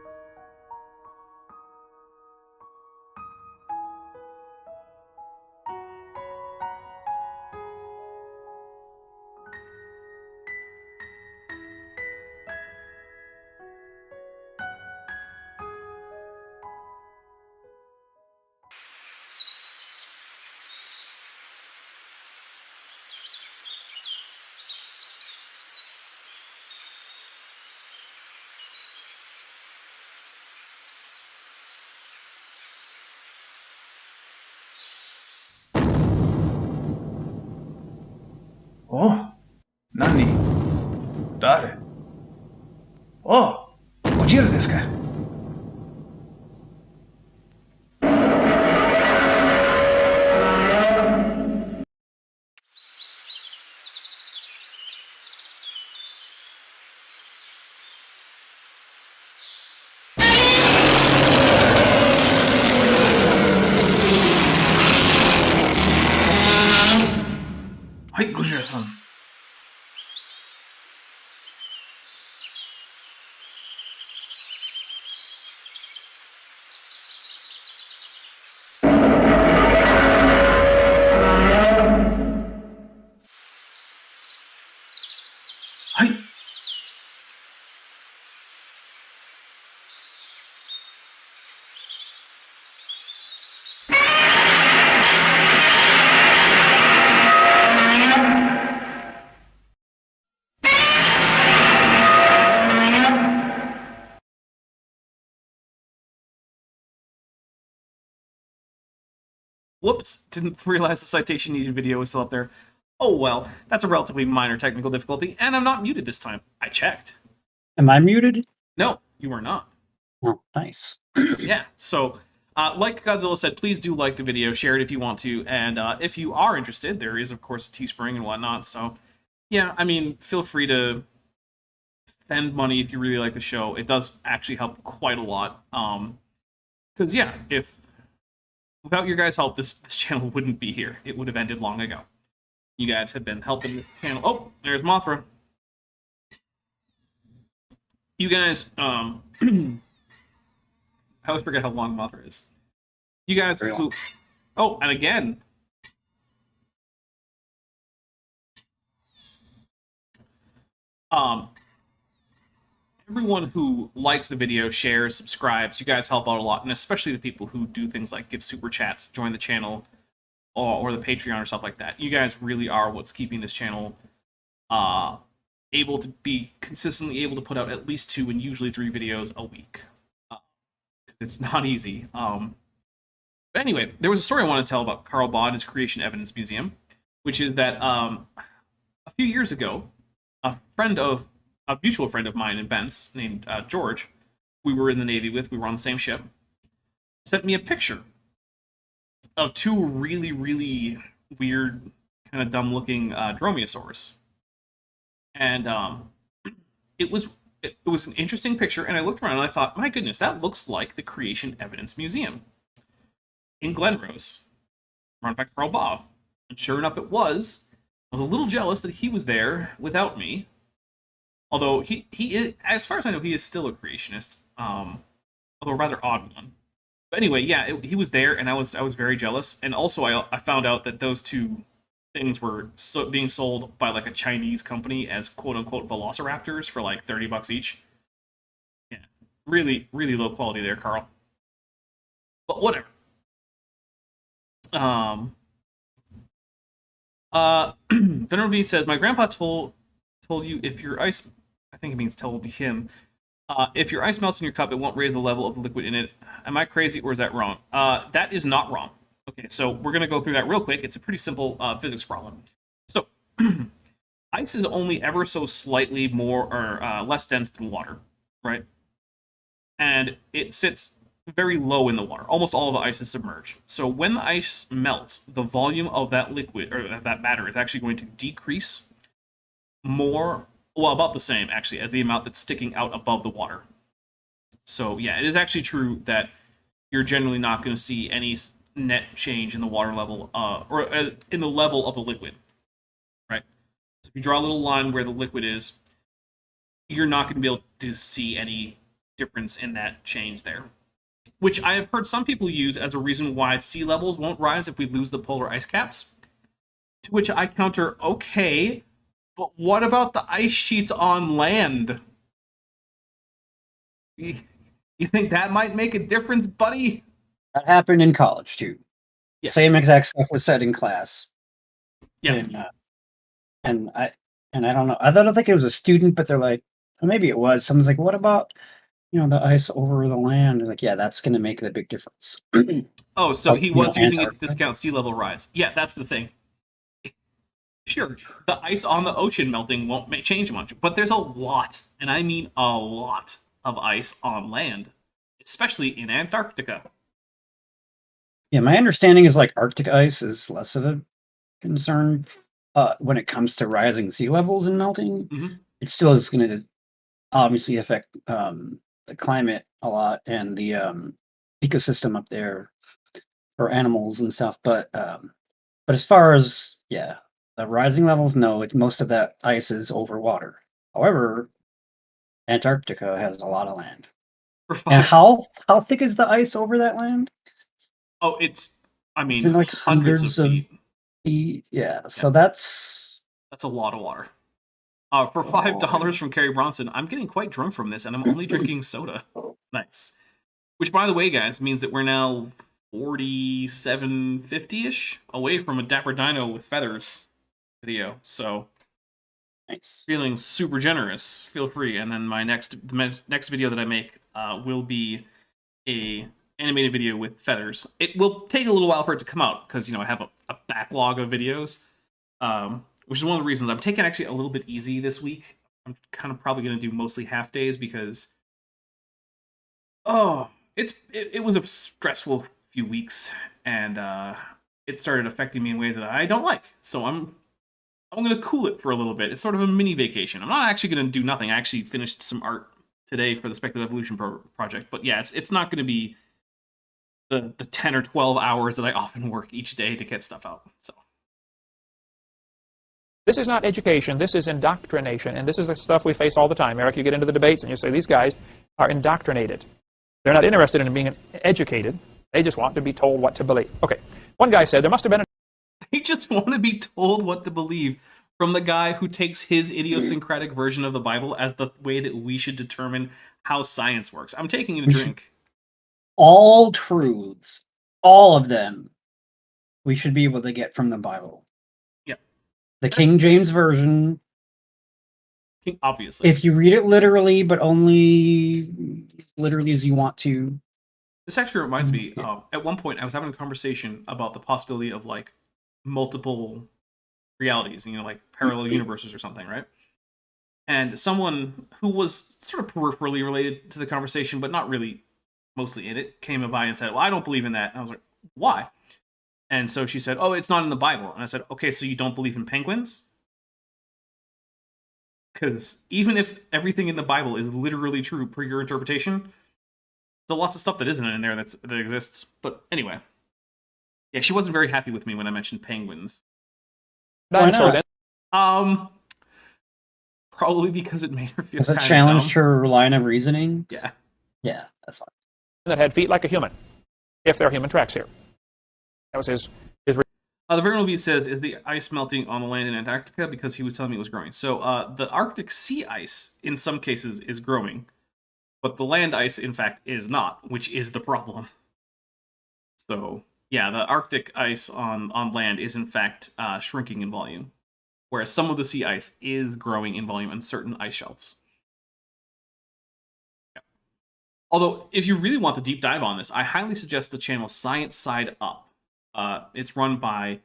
Oh, Nani? Dare? Oh, Gojira desu ka? Hai, Gojira-san. Hai. Whoops, didn't realize the citation needed video was still up there. Oh well, that's a relatively minor technical difficulty, and I'm not muted this time. I checked. Am I muted? No, you are not. Oh, nice. Yeah, so like Godzilla said, please do like the video, share it if you want to, and if you are interested, there is, of course, a Teespring and whatnot, so yeah, I mean, feel free to send money if you really like the show. It does actually help quite a lot, because, yeah, without your guys' help, this channel wouldn't be here. It would have ended long ago. You guys have been helping this channel. Oh, there's Mothra. You guys, I always forget how long Mothra is. You guys who... Oh, and again. Everyone who likes the video, shares, subscribes, you guys help out a lot, and especially the people who do things like give super chats, join the channel, or the Patreon or stuff like that. You guys really are what's keeping this channel able to be consistently able to put out at least 2 and usually 3 videos a week. It's not easy. But anyway, there was a story I want to tell about Carl Baugh and his Creation Evidence Museum, which is that a few years ago, a mutual friend of mine and Ben's named George, we were in the Navy with, we were on the same ship, sent me a picture of 2 really, really weird, kind of dumb-looking dromaeosaurs. And it was an interesting picture, and I looked around and I thought, my goodness, that looks like the Creation Evidence Museum in Glen Rose, run by Carl Baugh. And sure enough, it was. I was a little jealous that he was there without me. Although he is, as far as I know, he is still a creationist, although a rather odd one. But anyway, yeah, he was there, and I was very jealous. And also, I found out that those 2 things were being sold by like a Chinese company as quote unquote velociraptors for like $30 each. Yeah, really, really low quality there, Carl. But whatever. Venerable says, my grandpa told you if your ice, I think it means told him, if your ice melts in your cup, it won't raise the level of the liquid in it. Am I crazy or is that wrong? That is not wrong. Okay, so we're going to go through that real quick. It's a pretty simple physics problem. So, ice is only ever so slightly more or less dense than water, right? And it sits very low in the water. Almost all of the ice is submerged. So when the ice melts, the volume of that liquid, or that matter, is actually going to decrease more, well, about the same, actually, as the amount that's sticking out above the water. So, yeah, it is actually true that you're generally not going to see any net change in the water level, or in the level of the liquid, right? So if you draw a little line where the liquid is, you're not going to be able to see any difference in that change there. Which I have heard some people use as a reason why sea levels won't rise if we lose the polar ice caps. To which I counter, okay, but what about the ice sheets on land? You think that might make a difference, buddy? That happened in college too. Yeah. Same exact stuff was said in class. Yeah. And I don't know. I don't think it was a student, but they're like, or maybe it was. Someone's like, what about, the ice over the land? Like, yeah, that's going to make the big difference. Oh, so he was using it to Antarctica? discount sea level rise. Yeah, that's the thing. Sure, the ice on the ocean melting won't change much, but there's a lot, and I mean a lot, of ice on land, especially in Antarctica. Yeah, my understanding is like Arctic ice is less of a concern when it comes to rising sea levels and melting. Mhm. It still is going to obviously affect the climate a lot and the ecosystem up there for animals and stuff. But as far as the rising levels, no, most of that ice is over water. However, Antarctica has a lot of land. And how thick is the ice over that land? Oh, it's Is it like hundreds of feet. feet? Yeah, so that's a lot of water. For $5 from Carrie Bronson, I'm getting quite drunk from this, and I'm only drinking soda. Nice. Which, by the way, guys, means that we're now 4750-ish away from a Dapper Dino with feathers video. So, nice. Feeling super generous. Feel free. And then the next video that I make will be animated video with feathers. It will take a little while for it to come out because, you know, I have a backlog of videos, which is one of the reasons I'm taking actually a little bit easy this week. I'm kind of probably going to do mostly half days because, it was a stressful few weeks, and it started affecting me in ways that I don't like. So I'm going to cool it for a little bit. It's sort of a mini vacation. I'm not actually going to do nothing. I actually finished some art today for the Speculative Evolution project, but yeah, it's not going to be the 10 or 12 hours that I often work each day to get stuff out. So This is not education, this is indoctrination, and this is the stuff we face all the time. Eric, you get into the debates and you say, these guys are indoctrinated. They're not interested in being educated. They just want to be told what to believe. Okay, one guy said there must have been they just want to be told what to believe from the guy who takes his idiosyncratic version of the Bible as the way that we should determine how science works. I'm taking a drink. All truths, all of them, we should be able to get from the Bible. Yeah. The King James Version, Obviously. if you read it literally, but only literally as you want to. This actually reminds me, at one point I was having a conversation about the possibility of like multiple realities, you know, like parallel universes or something, right? And someone who was sort of peripherally related to the conversation, but not really mostly in it, came by and said, well, I don't believe in that. And I was like, why? And so she said, oh, it's not in the Bible. And I said, okay, so you don't believe in penguins? Because even if everything in the Bible is literally true per your interpretation, there's lots of stuff that isn't in there that exists. But anyway, yeah, she wasn't very happy with me when I mentioned penguins. dinosaur then. Probably because it made her feel Has it kind of challenged dumb. her line of reasoning? Yeah. Yeah, that's fine. That had feet like a human, if there are human tracks here. That was his The Variable Beast says, is the ice melting on the land in Antarctica? Because he was telling me it was growing. So the Arctic sea ice, in some cases, is growing. But the land ice, in fact, is not, which is the problem. So, yeah, the Arctic ice on land is, in fact, shrinking in volume. Whereas some of the sea ice is growing in volume on certain ice shelves. Yeah. Although, if you really want the deep dive on this, I highly suggest the channel Science Side Up. It's run by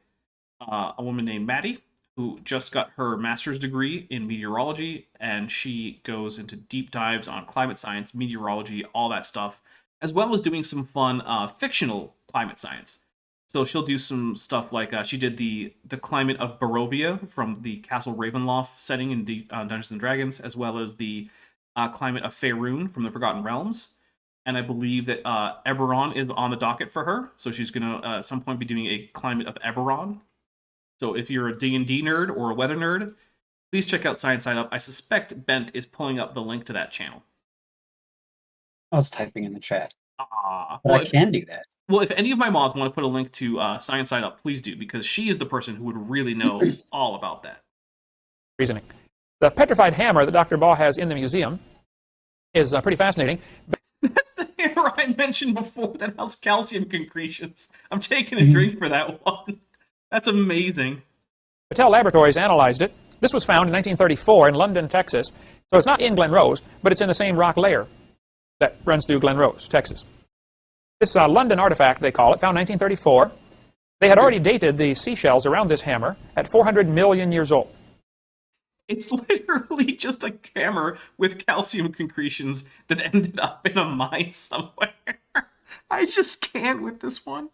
a woman named Maddie, who just got her master's degree in meteorology, and she goes into deep dives on climate science, meteorology, all that stuff, as well as doing some fun fictional climate science. So she'll do some stuff like she did the climate of Barovia from the Castle Ravenloft setting in Dungeons and Dragons, as well as the climate of Faerun from the Forgotten Realms. And I believe that Eberron is on the docket for her, so she's going to at some point be doing a climate of Eberron. So if you're a D&D nerd or a weather nerd, please check out Science Side Up. I suspect Bent is pulling up the link to that channel. I was typing in the chat. But But I can do that. Well, if any of my mods want to put a link to Science Side Up, please do, because she is the person who would really know all about that. reasoning. The petrified hammer that Dr. Baugh has in the museum is pretty fascinating. That's the hammer I mentioned before that has calcium concretions. I'm taking a drink for that one. That's amazing. Patel Laboratories analyzed it. This was found in 1934 in London, Texas. So it's not in Glen Rose, but it's in the same rock layer that runs through Glen Rose, Texas. This London artifact, they call it, found 1934. They had already dated the seashells around this hammer at 400 million years old. It's literally just a hammer with calcium concretions that ended up in a mine somewhere. I just can't with this one.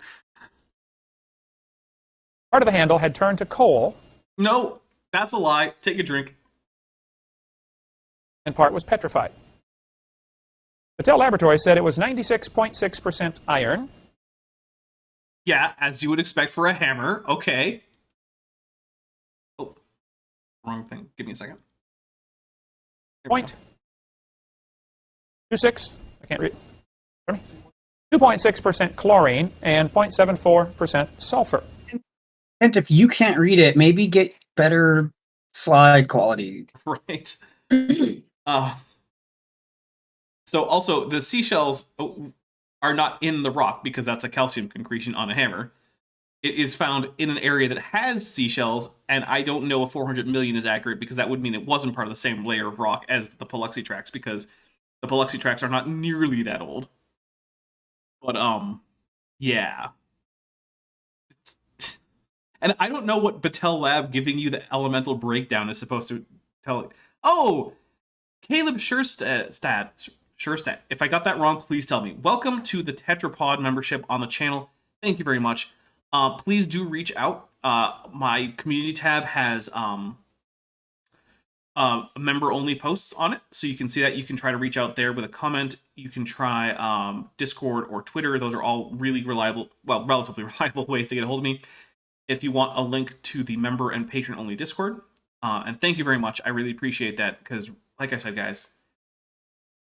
Part of the handle had turned to coal, No, that's a lie. Take a drink. and part was petrified. Patel Laboratories said it was 96.6% iron, Yeah, as you would expect for a hammer. Okay. Oh, wrong thing. Give me a second. Here we go. 0.26, I can't read, 2.6% chlorine, and 0.74% sulfur. And if you can't read it, maybe get better slide quality. Right. So also, the seashells are not in the rock because that's a calcium concretion on a hammer. It is found in an area that has seashells, and I don't know if 400 million is accurate because that would mean it wasn't part of the same layer of rock as the Paluxy tracks, because the Paluxy tracks are not nearly that old. But yeah. And I don't know what Battelle Lab giving you the elemental breakdown is supposed to tell. Oh, Caleb Shurstat. If I got that wrong, please tell me. Welcome to the Tetrapod membership on the channel. Thank you very much. Please do reach out. My community tab has member-only posts on it, so you can see that. You can try to reach out there with a comment. You can try Discord or Twitter. Those are all really reliable, well, relatively reliable ways to get a hold of me. If you want a link to the member and patron-only Discord. And thank you very much. I really appreciate that, because, like I said, guys,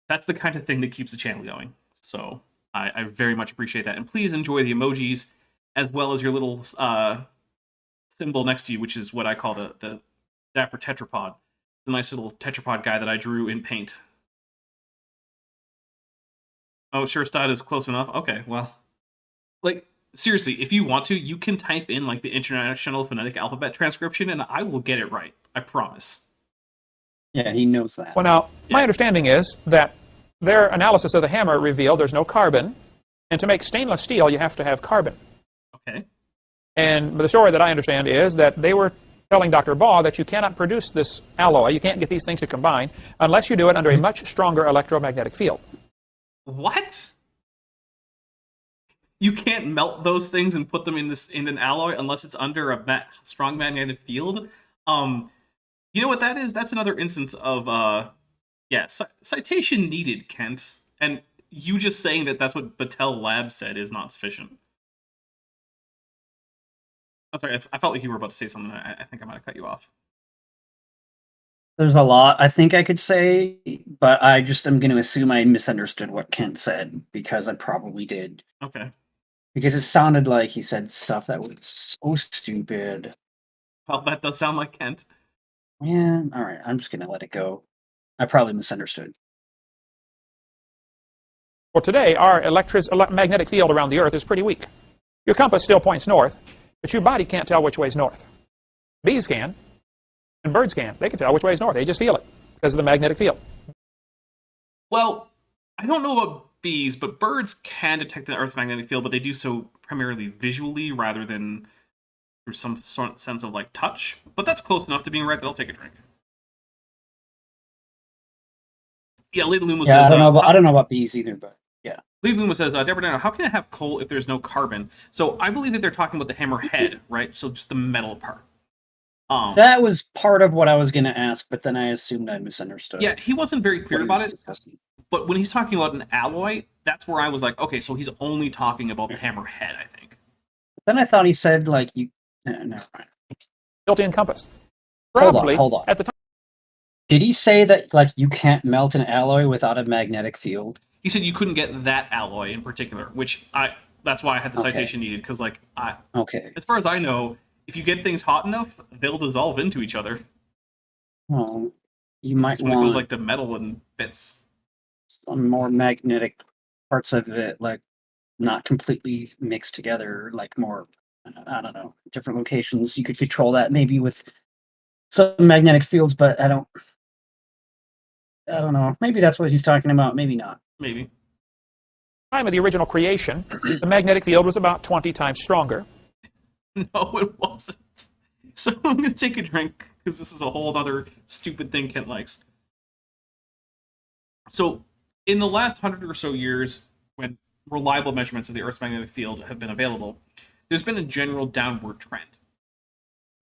that's the kind of thing that keeps the channel going. So I very much appreciate that. And please enjoy the emojis, as well as your little symbol next to you, which is what I call the Dapper Tetrapod. The nice little tetrapod guy that I drew in paint. Oh, sure, Stad is close enough. Okay, well, like, seriously, if you want to, you can type in like the International Phonetic Alphabet transcription, and I will get it right. I promise. Yeah, he knows that. Well, now, my understanding is that their analysis of the hammer revealed there's no carbon, and to make stainless steel, you have to have carbon. Okay. And the story that I understand is that they were telling Dr. Baugh that you cannot produce this alloy, you can't get these things to combine, unless you do it under a much stronger electromagnetic field. What? You can't melt those things and put them in an alloy unless it's under a strong magnetic field? You know what that is? That's another instance of, citation needed, Kent. And you just saying that that's what Battelle Lab said is not sufficient. I'm sorry, I felt like you were about to say something. I think I might have cut you off. There's a lot I think I could say, but I just am going to assume I misunderstood what Kent said, because I probably did. Okay. Because it sounded like he said stuff that was so stupid. Well, that does sound like Kent. Yeah, alright, I'm just going to let it go. I probably misunderstood. Well, today, our magnetic field around the Earth is pretty weak. Your compass still points north, but your body can't tell which way is north. Bees can, and birds can. They can tell which way is north. They just feel it because of the magnetic field. Well, I don't know about bees, but birds can detect the Earth's magnetic field, but they do so primarily visually rather than through some sort of sense of like touch. But that's close enough to being right that I'll take a drink. Yeah, Lady Luma says... I don't know about bees either, but yeah. Lady Luma says, Deborah Dano, how can it have coal if there's no carbon? So I believe that they're talking about the hammer head, right? So just the metal part. That was part of what I was going to ask, but then I assumed I misunderstood. Yeah, he wasn't very clear about it. Discussing. But when he's talking about an alloy, that's where I was like, okay, so he's only talking about the hammer head, I think. Then I thought he said, like, you... never mind. Built-in compass. Hold on. At the time. Did he say that, like, you can't melt an alloy without a magnetic field? He said you couldn't get that alloy in particular, which that's why I had the citation needed, because, like, as far as I know, if you get things hot enough, they'll dissolve into each other. Well, you might That's when it goes, like, to metal and bits. Some more magnetic parts of it, like, not completely mixed together, like more, I don't know, different locations. You could control that maybe with some magnetic fields, but I don't know. Maybe that's what he's talking about. Maybe not. Maybe. Time of the original creation, the magnetic field was about 20 times stronger. No, it wasn't. So I'm going to take a drink, because this is a whole other stupid thing Kent likes. So, in the last 100 or so years, when reliable measurements of the Earth's magnetic field have been available, there's been a general downward trend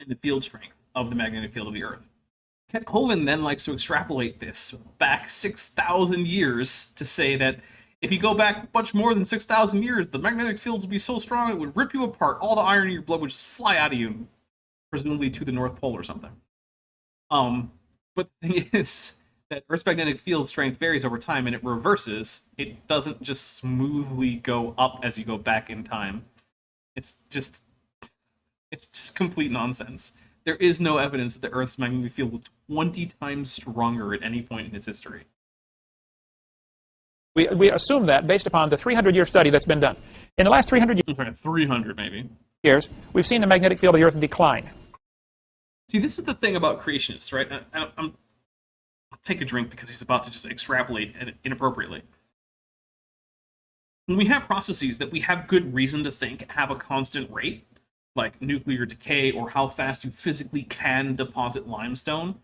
in the field strength of the magnetic field of the Earth. Kent Hovind then likes to extrapolate this back 6,000 years to say that if you go back much more than 6,000 years, the magnetic fields would be so strong it would rip you apart. All the iron in your blood would just fly out of you, presumably to the North Pole or something. But the thing is that Earth's magnetic field strength varies over time, and it reverses. It doesn't just smoothly go up as you go back in time. It's just complete nonsense. There is no evidence that the Earth's magnetic field was 20 times stronger at any point in its history. We assume that based upon the 300-year study that's been done. In the last 300 years, we've seen the magnetic field of the Earth decline. See, this is the thing about creationists, right? I'll take a drink because he's about to just extrapolate inappropriately. when we have processes that we have good reason to think have a constant rate, like nuclear decay or how fast you physically can deposit limestone,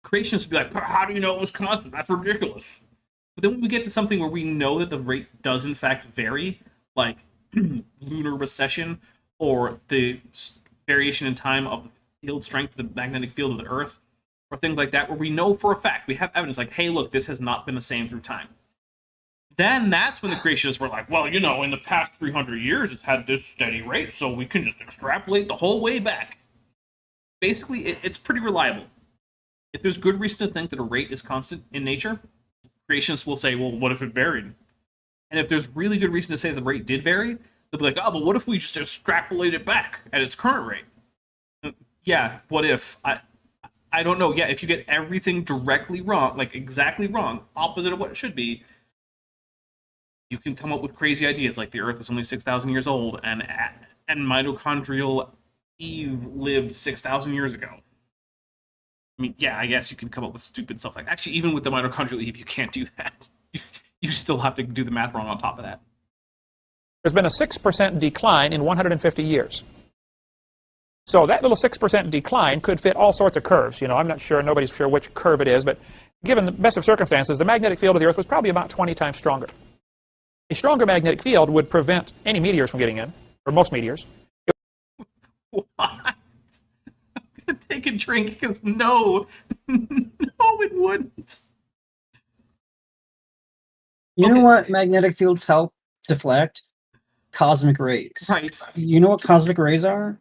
creationists would be like, how do you know it was constant? That's ridiculous. But then when we get to something where we know that the rate does in fact vary, like lunar recession or the variation in time of the field strength of the magnetic field of the Earth, or things like that, where we know for a fact, we have evidence like, hey, look, this has not been the same through time. Then that's when the creationists were like, well, in the past 300 years, it's had this steady rate, so we can just extrapolate the whole way back. Basically, it's pretty reliable. If there's good reason to think that a rate is constant in nature, creationists will say, well, what if it varied? And if there's really good reason to say the rate did vary, they'll be like, oh, but what if we just extrapolate it back at its current rate? Yeah, what if? I don't know. Yeah, if you get everything directly wrong, like exactly wrong, opposite of what it should be, you can come up with crazy ideas like the Earth is only 6,000 years old and mitochondrial Eve lived 6,000 years ago. I mean, yeah, I guess you can come up with stupid stuff like actually, even with the mitochondrial Eve, you can't do that. You still have to do the math wrong on top of that. There's been a 6% decline in 150 years. So that little 6% decline could fit all sorts of curves. I'm not sure, nobody's sure which curve it is, but given the best of circumstances, the magnetic field of the Earth was probably about 20 times stronger. A stronger magnetic field would prevent any meteors from getting in, or most meteors. What? I'm going to take a drink because no, it wouldn't. You know what magnetic fields help deflect? Cosmic rays. Right. You know what cosmic rays are?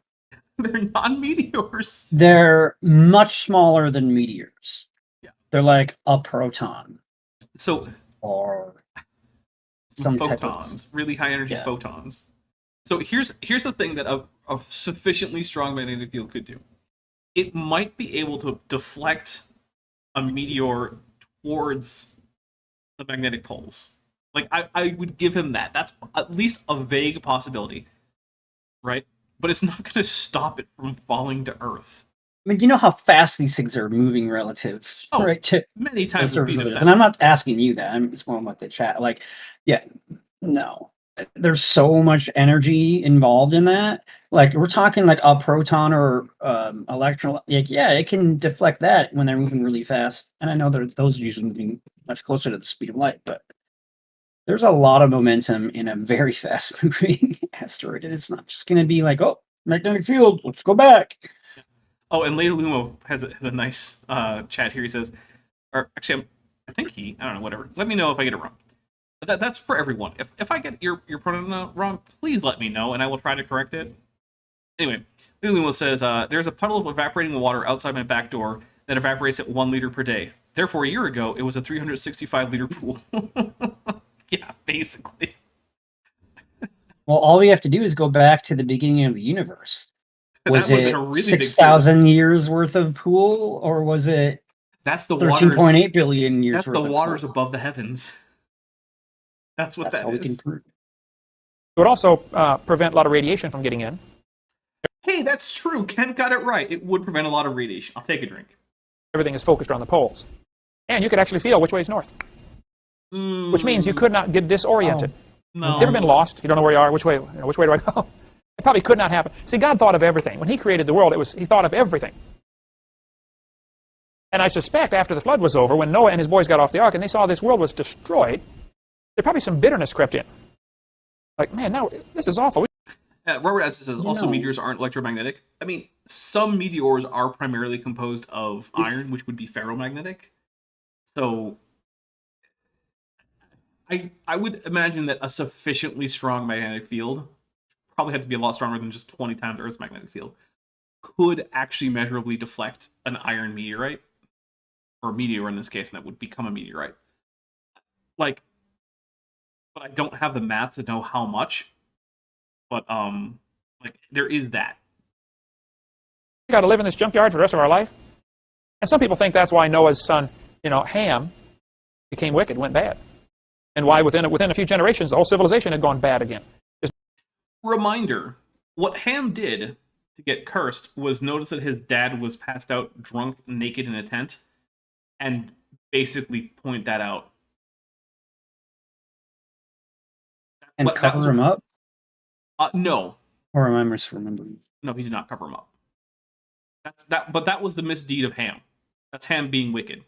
They're non-meteors. They're much smaller than meteors. Yeah. They're like a proton. So, or some photons, really high energy photons. So here's the thing that a sufficiently strong magnetic field could do. It might be able to deflect a meteor towards the magnetic poles. Like I would give him that. That's at least a vague possibility, right? But it's not going to stop it from falling to Earth. I mean, you know how fast these things are moving relative, right? To many times the surface of it. And I'm not asking you that. It's more like the chat. Like, yeah, no. There's so much energy involved in that. Like, we're talking like a proton or electron. Like, yeah, it can deflect that when they're moving really fast. And I know those are usually moving much closer to the speed of light, but there's a lot of momentum in a very fast moving asteroid. And it's not just going to be like, oh, magnetic field, let's go back. Oh, and Leda Lumo has a nice chat here. He says, or actually, I don't know, whatever. Let me know if I get it wrong. But that's for everyone. If I get your pronoun wrong, please let me know, and I will try to correct it. Anyway, Leda Lumo says, there's a puddle of evaporating water outside my back door that evaporates at 1 liter per day. Therefore, a year ago, it was a 365-liter pool. Yeah, basically. Well, all we have to do is go back to the beginning of the universe. Was it really 6,000 years worth of pool, or was it that's the 13.8 billion years that's worth the of waters pool? above the heavens. That's what That's that how is. we can prove. It would also prevent a lot of radiation from getting in. Hey, that's true. Ken got it right. It would prevent a lot of radiation. I'll take a drink. Everything is focused around the poles. And you could actually feel which way is north. Which means you could not get disoriented. No. You've ever been lost? You don't know where you are. Which way do I go? It probably could not happen. See, God thought of everything. When he created the world, he thought of everything. And I suspect after the flood was over, when Noah and his boys got off the ark and they saw this world was destroyed, there probably some bitterness crept in. Like, man, now this is awful. Robert Edson says, also meteors aren't electromagnetic. I mean, some meteors are primarily composed of iron, which would be ferromagnetic. So I would imagine that a sufficiently strong magnetic field, probably have to be a lot stronger than just 20 times Earth's magnetic field, could actually measurably deflect an iron meteorite, or meteor in this case, and that would become a meteorite. Like, but I don't have the math to know how much. But like there is that. We got to live in this junkyard for the rest of our life. And some people think that's why Noah's son, Ham, became wicked, went bad, and why within a few generations the whole civilization had gone bad again. Reminder: what Ham did to get cursed was notice that his dad was passed out, drunk, naked in a tent, and basically point that out. And But that cover was- him up? No, Or am I misremembering? no, he did not cover him up. But that was the misdeed of Ham. That's Ham being wicked.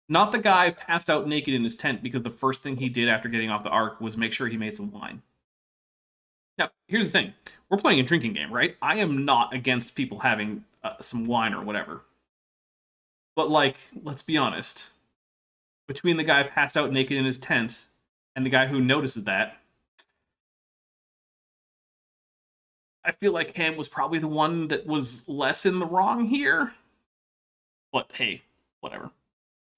Not the guy passed out naked in his tent because the first thing he did after getting off the ark was make sure he made some wine. Now, here's the thing. We're playing a drinking game, right? I am not against people having some wine or whatever. But, like, let's be honest. Between the guy passed out naked in his tent and the guy who notices that, I feel like Ham was probably the one that was less in the wrong here. But, hey, whatever.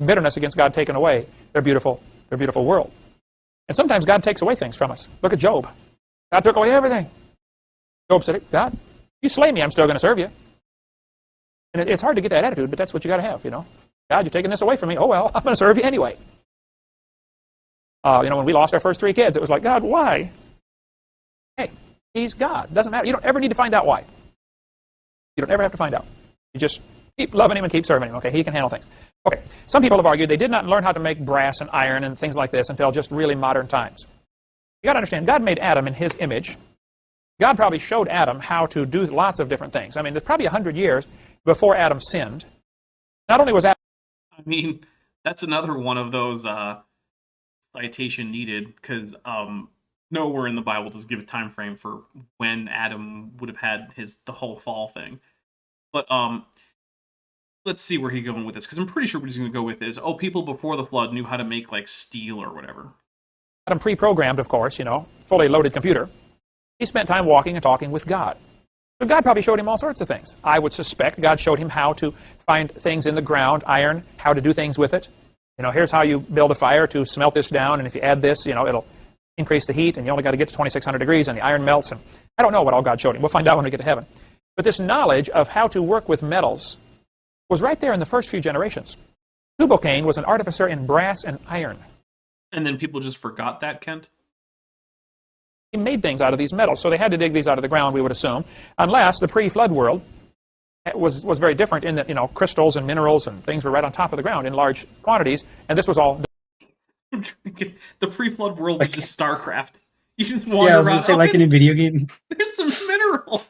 Bitterness against God taken away their beautiful world. And sometimes God takes away things from us. Look at Job. God took away everything. Job said, God, you slay me, I'm still going to serve you. And it's hard to get that attitude, but that's what you got to have, you know. God, you're taking this away from me. Oh, well, I'm going to serve you anyway. When we lost our first 3 kids, it was like, God, why? Hey, he's God. Doesn't matter. You don't ever need to find out why. You don't ever have to find out. You just keep loving him and keep serving him, okay? He can handle things. Okay, some people have argued they did not learn how to make brass and iron and things like this until just really modern times. You got to understand, God made Adam in his image. God probably showed Adam how to do lots of different things. I mean, there's probably 100 years before Adam sinned. Not only was Adam... I mean, that's another one of those citation needed, because nowhere in the Bible does give a time frame for when Adam would have had the whole fall thing. But let's see where he's going with this, because I'm pretty sure what he's going to go with is, people before the flood knew how to make, like, steel or whatever. Adam pre-programmed, of course, fully loaded computer. He spent time walking and talking with God. So God probably showed him all sorts of things. I would suspect God showed him how to find things in the ground, iron, how to do things with it. Here's how you build a fire to smelt this down, and if you add this, it'll increase the heat, and you only got to get to 2,600 degrees, and the iron melts. And I don't know what all God showed him. We'll find out when we get to heaven. But this knowledge of how to work with metals was right there in the first few generations. Tubal-Cain was an artificer in brass and iron. And then people just forgot that, Kent? He made things out of these metals, so they had to dig these out of the ground, we would assume, unless the pre-flood world was very different in that, crystals and minerals and things were right on top of the ground in large quantities, and this was all... The pre-flood world was just StarCraft. You just wander around. Yeah, I was going to say, like in a video game. There's some minerals.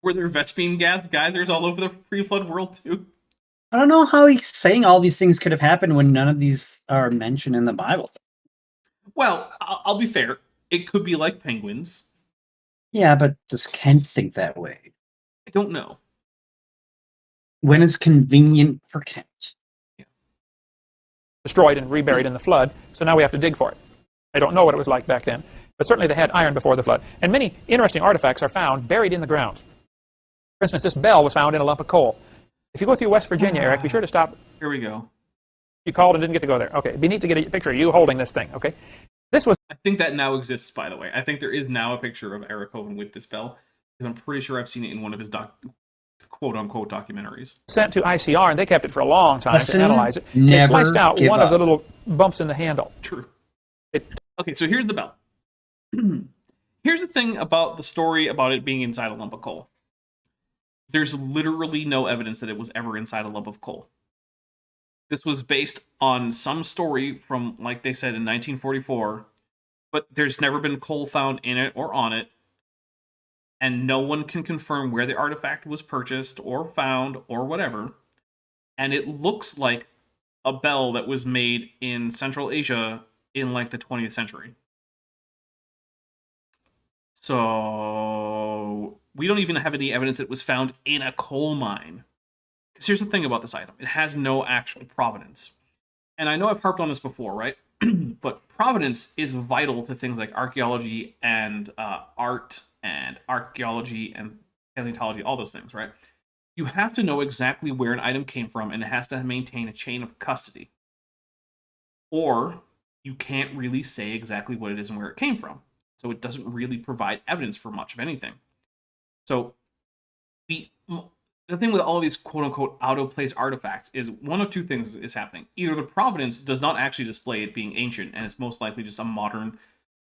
Were there Vespine gas geysers all over the pre-flood world, too? I don't know how he's saying all these things could have happened when none of these are mentioned in the Bible. Well, I'll be fair. It could be like penguins. Yeah, but does Kent think that way? I don't know. When is convenient for Kent? Destroyed and reburied in the flood, so now we have to dig for it. I don't know what it was like back then, but certainly they had iron before the flood. And many interesting artifacts are found buried in the ground. For instance, this bell was found in a lump of coal. If you go through West Virginia, Eric, be sure to stop. Here we go. You called and didn't get to go there. Okay, it'd be neat to get a picture of you holding this thing, okay? This was... I think that now exists, by the way. I think there is now a picture of Eric Hovind with this bell, because I'm pretty sure I've seen it in one of his quote-unquote documentaries. Sent to ICR, and they kept it for a long time Listen, to analyze it. They never sliced out give one of up. the little bumps in the handle. True. Okay, so here's the bell. Here's the thing about the story about it being inside a lump of coal. There's literally no evidence that it was ever inside a lump of coal. This was based on some story from, like they said, in 1944, but there's never been coal found in it or on it, and no one can confirm where the artifact was purchased or found or whatever, and it looks like a bell that was made in Central Asia in, like, the 20th century. So we don't even have any evidence that it was found in a coal mine. Because here's the thing about this item. It has no actual provenance. And I know I've harped on this before, right? But provenance is vital to things like archaeology and art and archaeology and paleontology, all those things, right? You have to know exactly where an item came from, and it has to maintain a chain of custody. Or you can't really say exactly what it is and where it came from. So it doesn't really provide evidence for much of anything. So the thing with all of these quote-unquote out-of-place artifacts is one of two things is happening. Either the provenance does not actually display it being ancient, and it's most likely just a modern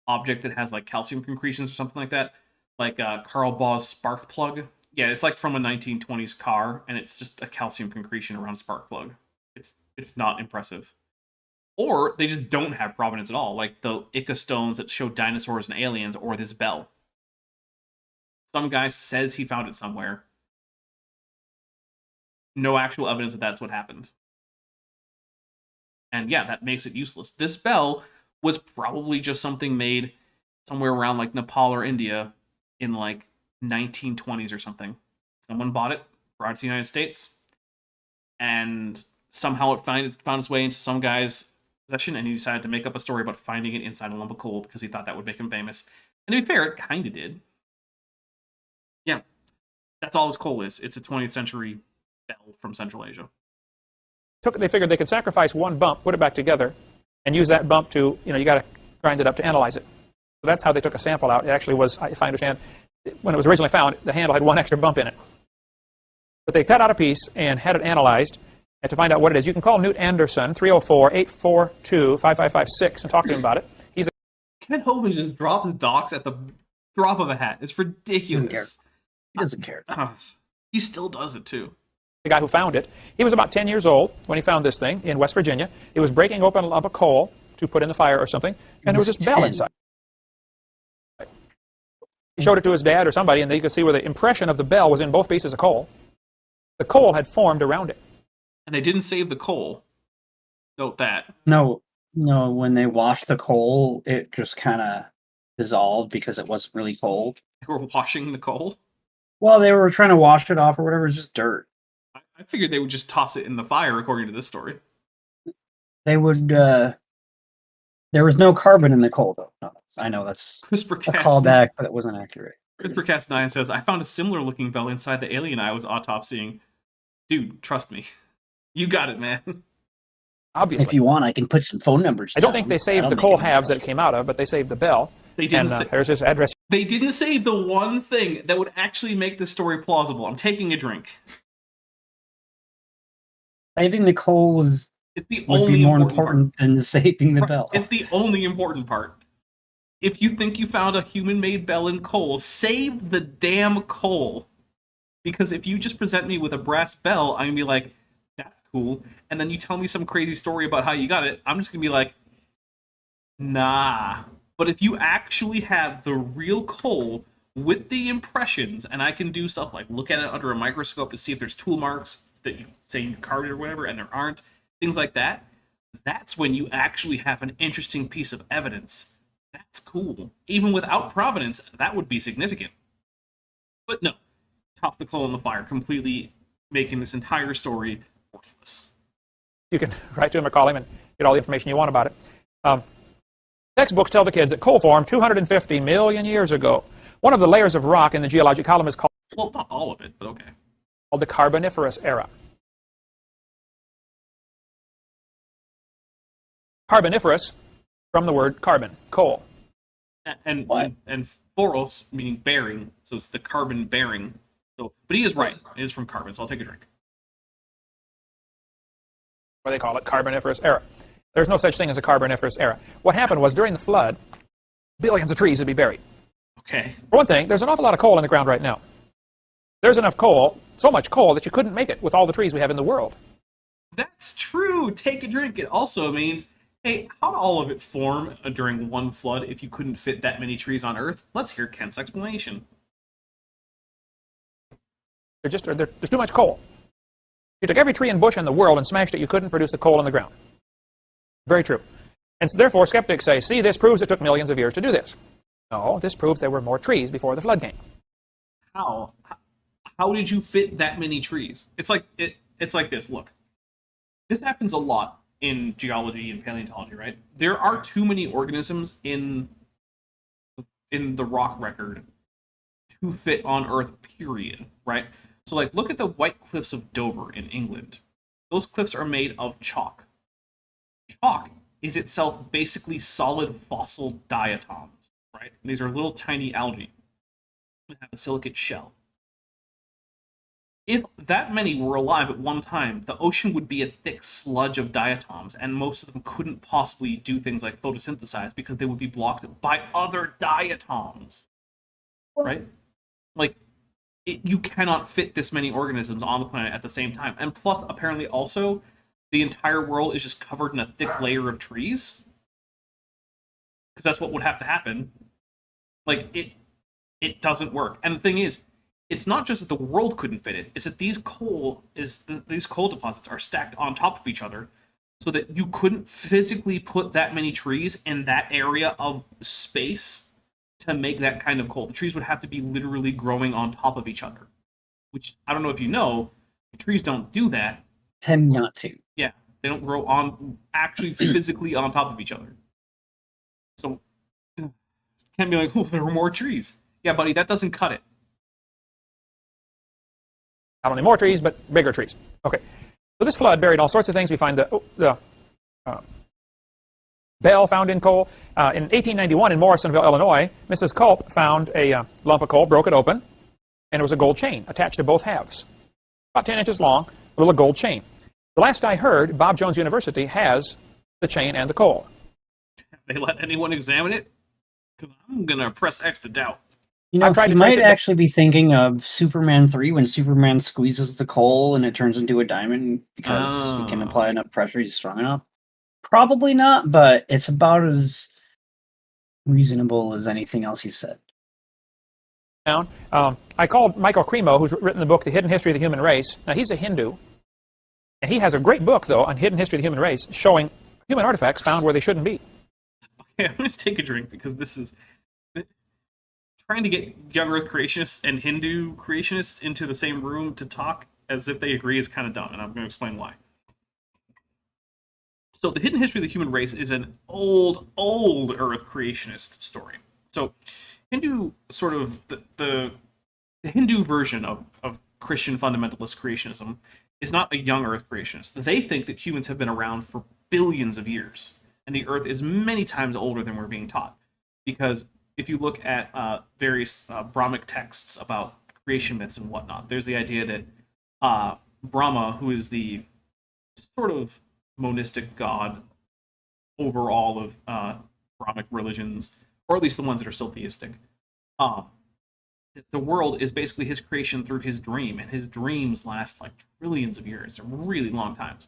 object that has like calcium concretions or something like that, like Carl Baugh's spark plug. Yeah, it's like from a 1920s car, and it's just a calcium concretion around a spark plug. It's not impressive. Or they just don't have provenance at all, like the Ica stones that show dinosaurs and aliens, or this bell. Some guy says he found it somewhere. No actual evidence that that's what happened. And yeah, that makes it useless. This bell was probably just something made somewhere around like Nepal or India in like 1920s or something. Someone bought it, brought it to the United States, and somehow it found its way into some guy's possession, and he decided to make up a story about finding it inside a lump of coal because he thought that would make him famous. And to be fair, it kind of did. Yeah, that's all this coal is. It's a 20th century bell from Central Asia. They figured they could sacrifice one bump, put it back together, and use that bump to, you got to grind it up to analyze it. So that's how they took a sample out. It actually was, if I understand, when it was originally found, the handle had one extra bump in it. But they cut out a piece and had it analyzed, and to find out what it is, you can call Newt Anderson, 304-842-5556, and talk to him about it. Ken Hovind just dropped his docs at the drop of a hat. It's ridiculous. He doesn't care. He still does it, too. The guy who found it, he was about 10 years old when he found this thing in West Virginia. It was breaking open a lump of coal to put in the fire or something, and there was this bell inside. He showed it to his dad or somebody, and you could see where the impression of the bell was in both pieces of coal. The coal had formed around it. And they didn't save the coal. Note that. No, when they washed the coal, it just kind of dissolved because it wasn't really cold. They were washing the coal? Well, they were trying to wash it off or whatever. It's just dirt. I figured they would just toss it in the fire, according to this story. They would, there was no carbon in the coal, though. No, I know that's a callback, but it wasn't accurate. CRISPRCast9 says, I found a similar looking bell inside the alien I was autopsying. Dude, trust me. You got it, man. Obviously. If you want, I can put some phone numbers I don't think they saved the coal halves that it came out of, but they saved the bell. They didn't. There's his address. They didn't save the one thing that would actually make this story plausible. I'm taking a drink. Saving the coal would be more important than saving the bell. It's the only important part. If you think you found a human-made bell in coal, save the damn coal. Because if you just present me with a brass bell, I'm going to be like, that's cool. And then you tell me some crazy story about how you got it, I'm just going to be like, nah. But if you actually have the real coal with the impressions, and I can do stuff like look at it under a microscope to see if there's tool marks that you say you carved it or whatever, and there aren't, things like that, that's when you actually have an interesting piece of evidence. That's cool. Even without provenance, that would be significant. But no, toss the coal in the fire, completely making this entire story worthless. You can write to him or call him and get all the information you want about it. Textbooks tell the kids that coal formed 250 million years ago. One of the layers of rock in the geologic column is called... Well, not all of it, but okay. ...called the Carboniferous era. Carboniferous, from the word carbon, coal. And phoros, meaning bearing, so it's the carbon bearing. So, but he is right. It is from carbon, so I'll take a drink. Or they call it Carboniferous era. There's no such thing as a Carboniferous era. What happened was during the flood, billions of trees would be buried. Okay. For one thing, there's an awful lot of coal in the ground right now. There's enough coal, so much coal, that you couldn't make it with all the trees we have in the world. That's true. Take a drink. It also means, hey, how did all of it form during one flood if you couldn't fit that many trees on Earth? Let's hear Kent's explanation. There's too much coal. You took every tree and bush in the world and smashed it, you couldn't produce the coal in the ground. Very true. And so therefore, skeptics say, see, this proves it took millions of years to do this. No, this proves there were more trees before the flood came. How? How did you fit that many trees? It's like this. Look, this happens a lot in geology and paleontology, right? There are too many organisms in the rock record to fit on Earth, period, right? So, like, look at the White Cliffs of Dover in England. Those cliffs are made of chalk. Chalk is itself basically solid fossil diatoms, right? These are little tiny algae that have a silicate shell. If that many were alive at one time, the ocean would be a thick sludge of diatoms, and most of them couldn't possibly do things like photosynthesize because they would be blocked by other diatoms, right? Like, you cannot fit this many organisms on the planet at the same time. And plus, apparently also, the entire world is just covered in a thick layer of trees? Because that's what would have to happen. Like, it doesn't work. And the thing is, it's not just that the world couldn't fit it, it's that these coal deposits are stacked on top of each other, so that you couldn't physically put that many trees in that area of space to make that kind of coal. The trees would have to be literally growing on top of each other, which, I don't know if you know, trees don't do that. Tend not to. Yeah, they don't grow on actually physically on top of each other. So can't be like, oh, there were more trees. Yeah, buddy, that doesn't cut it. Not only more trees, but bigger trees. Okay. So this flood buried all sorts of things. We find the bell found in coal. In 1891 in Morrisonville, Illinois, Mrs. Culp found a lump of coal, broke it open, and it was a gold chain attached to both halves. About 10 inches long, a little gold chain. The last I heard, Bob Jones University has the chain and the coal. Have they let anyone examine it? Because I'm going to press X to doubt. You know, I've tried you to trace might it, actually be thinking of Superman 3 when Superman squeezes the coal and it turns into a diamond because he can apply enough pressure, he's strong enough. Probably not, but it's about as reasonable as anything else he said. I called Michael Cremo, who's written the book The Hidden History of the Human Race. Now, he's a Hindu, and he has a great book, though, on Hidden History of the Human Race, showing human artifacts found where they shouldn't be. Okay, I'm going to take a drink because this is... Trying to get young Earth creationists and Hindu creationists into the same room to talk as if they agree is kind of dumb, and I'm going to explain why. So, The Hidden History of the Human Race is an old Earth creationist story. So, Hindu, sort of, the Hindu version of Christian fundamentalist creationism is not a young Earth creationist. They think that humans have been around for billions of years, and the Earth is many times older than we're being taught. Because if you look at various Brahmic texts about creation myths and whatnot, there's the idea that Brahma, who is the sort of monistic god over all of Brahmic religions, or at least the ones that are still theistic, the world is basically his creation through his dream, and his dreams last like trillions of years. They're really long times.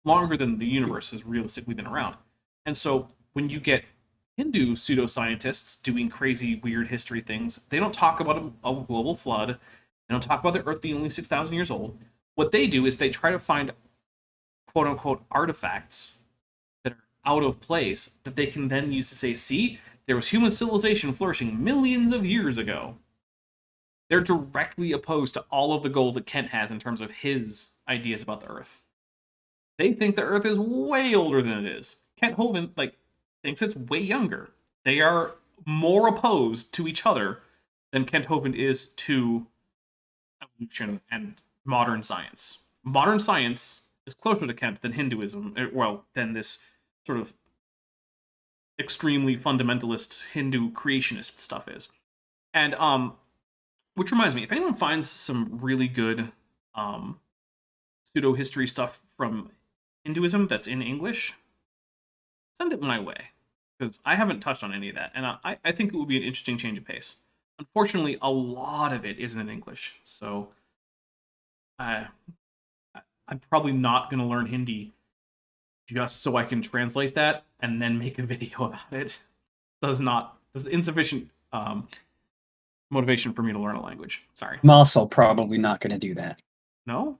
Longer than the universe has realistically been around. And so when you get Hindu pseudoscientists doing crazy, weird history things, they don't talk about a global flood. They don't talk about the Earth being only 6,000 years old. What they do is they try to find quote-unquote artifacts that are out of place that they can then use to say, see, there was human civilization flourishing millions of years ago. They're directly opposed to all of the goals that Kent has in terms of his ideas about the Earth. They think the Earth is way older than it is. Kent Hovind, thinks it's way younger. They are more opposed to each other than Kent Hovind is to evolution and modern science. Modern science is closer to Kent than Hinduism, than this sort of extremely fundamentalist Hindu creationist stuff is. And which reminds me, if anyone finds some really good pseudo-history stuff from Hinduism that's in English, send it my way, because I haven't touched on any of that, and I think it would be an interesting change of pace. Unfortunately, a lot of it isn't in English, so I'm probably not going to learn Hindi just so I can translate that and then make a video about it. There's insufficient motivation for me to learn a language. Sorry. I'm also probably not going to do that. No?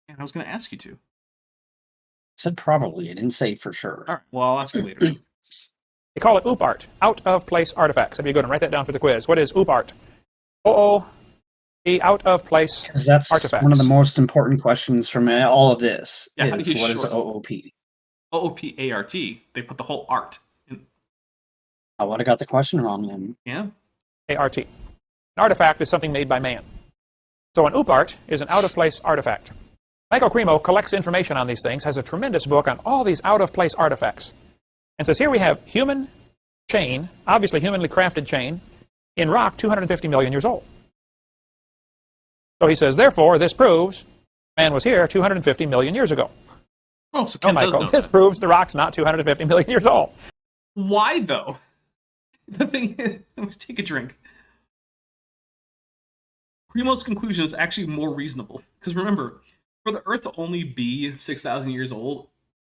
And I was going to ask you to. I said probably. I didn't say for sure. All right. Well, I'll ask you later. They call it OOP art, out-of-place artifacts. If you go and write that down for the quiz. What is OOP art? O-O-P, out-of-place Because that's artifacts. one of the most important questions from all of this. Yeah, how do is you what is short- OOP? OOPART. They put the whole art in. I would have got the question wrong then. Yeah? A-R-T. An artifact is something made by man. So an OOP art is an out-of-place artifact. Michael Cremo collects information on these things, has a tremendous book on all these out-of-place artifacts. And says here we have human chain, obviously humanly crafted chain, in rock 250 million years old. So he says, therefore, this proves man was here 250 million years ago. Oh, so Oh, Ken does Michael, know this that. proves the rock's not 250 million years old. Why, though? The thing is, let me take a drink. Cremo's conclusion is actually more reasonable. Because remember, For the Earth to only be 6,000 years old,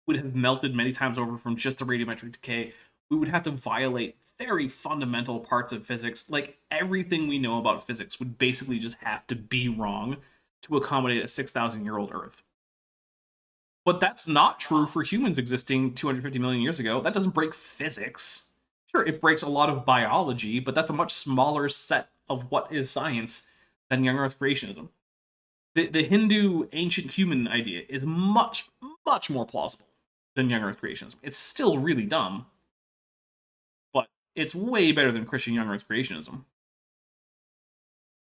would have melted many times over from just the radiometric decay. We would have to violate very fundamental parts of physics. Like, everything we know about physics would basically just have to be wrong to accommodate a 6,000-year-old Earth. But that's not true for humans existing 250 million years ago. That doesn't break physics. Sure, it breaks a lot of biology, but that's a much smaller set of what is science than young Earth creationism. The Hindu ancient human idea is much, much more plausible than young Earth creationism. It's still really dumb, but it's way better than Christian young Earth creationism.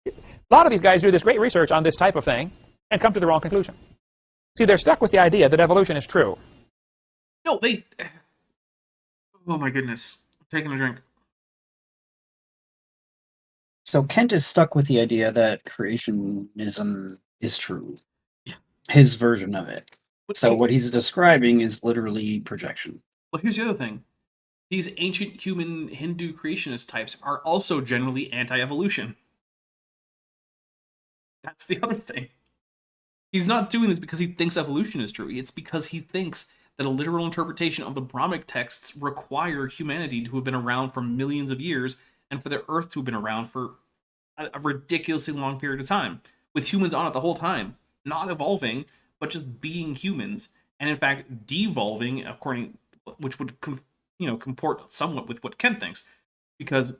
A lot of these guys do this great research on this type of thing and come to the wrong conclusion. See, they're stuck with the idea that evolution is true. No, they... Oh my goodness. I'm taking a drink. So Kent is stuck with the idea that creationism is true. Yeah. His version of it. But So what he's describing is literally projection. Well, here's the other thing. These ancient human Hindu creationist types are also generally anti-evolution. That's the other thing. He's not doing this because he thinks evolution is true. It's because he thinks that a literal interpretation of the Brahmic texts require humanity to have been around for millions of years and for the Earth to have been around for a ridiculously long period of time, with humans on it the whole time, not evolving, but just being humans, and in fact devolving, according, which would comport somewhat with what Kent thinks, because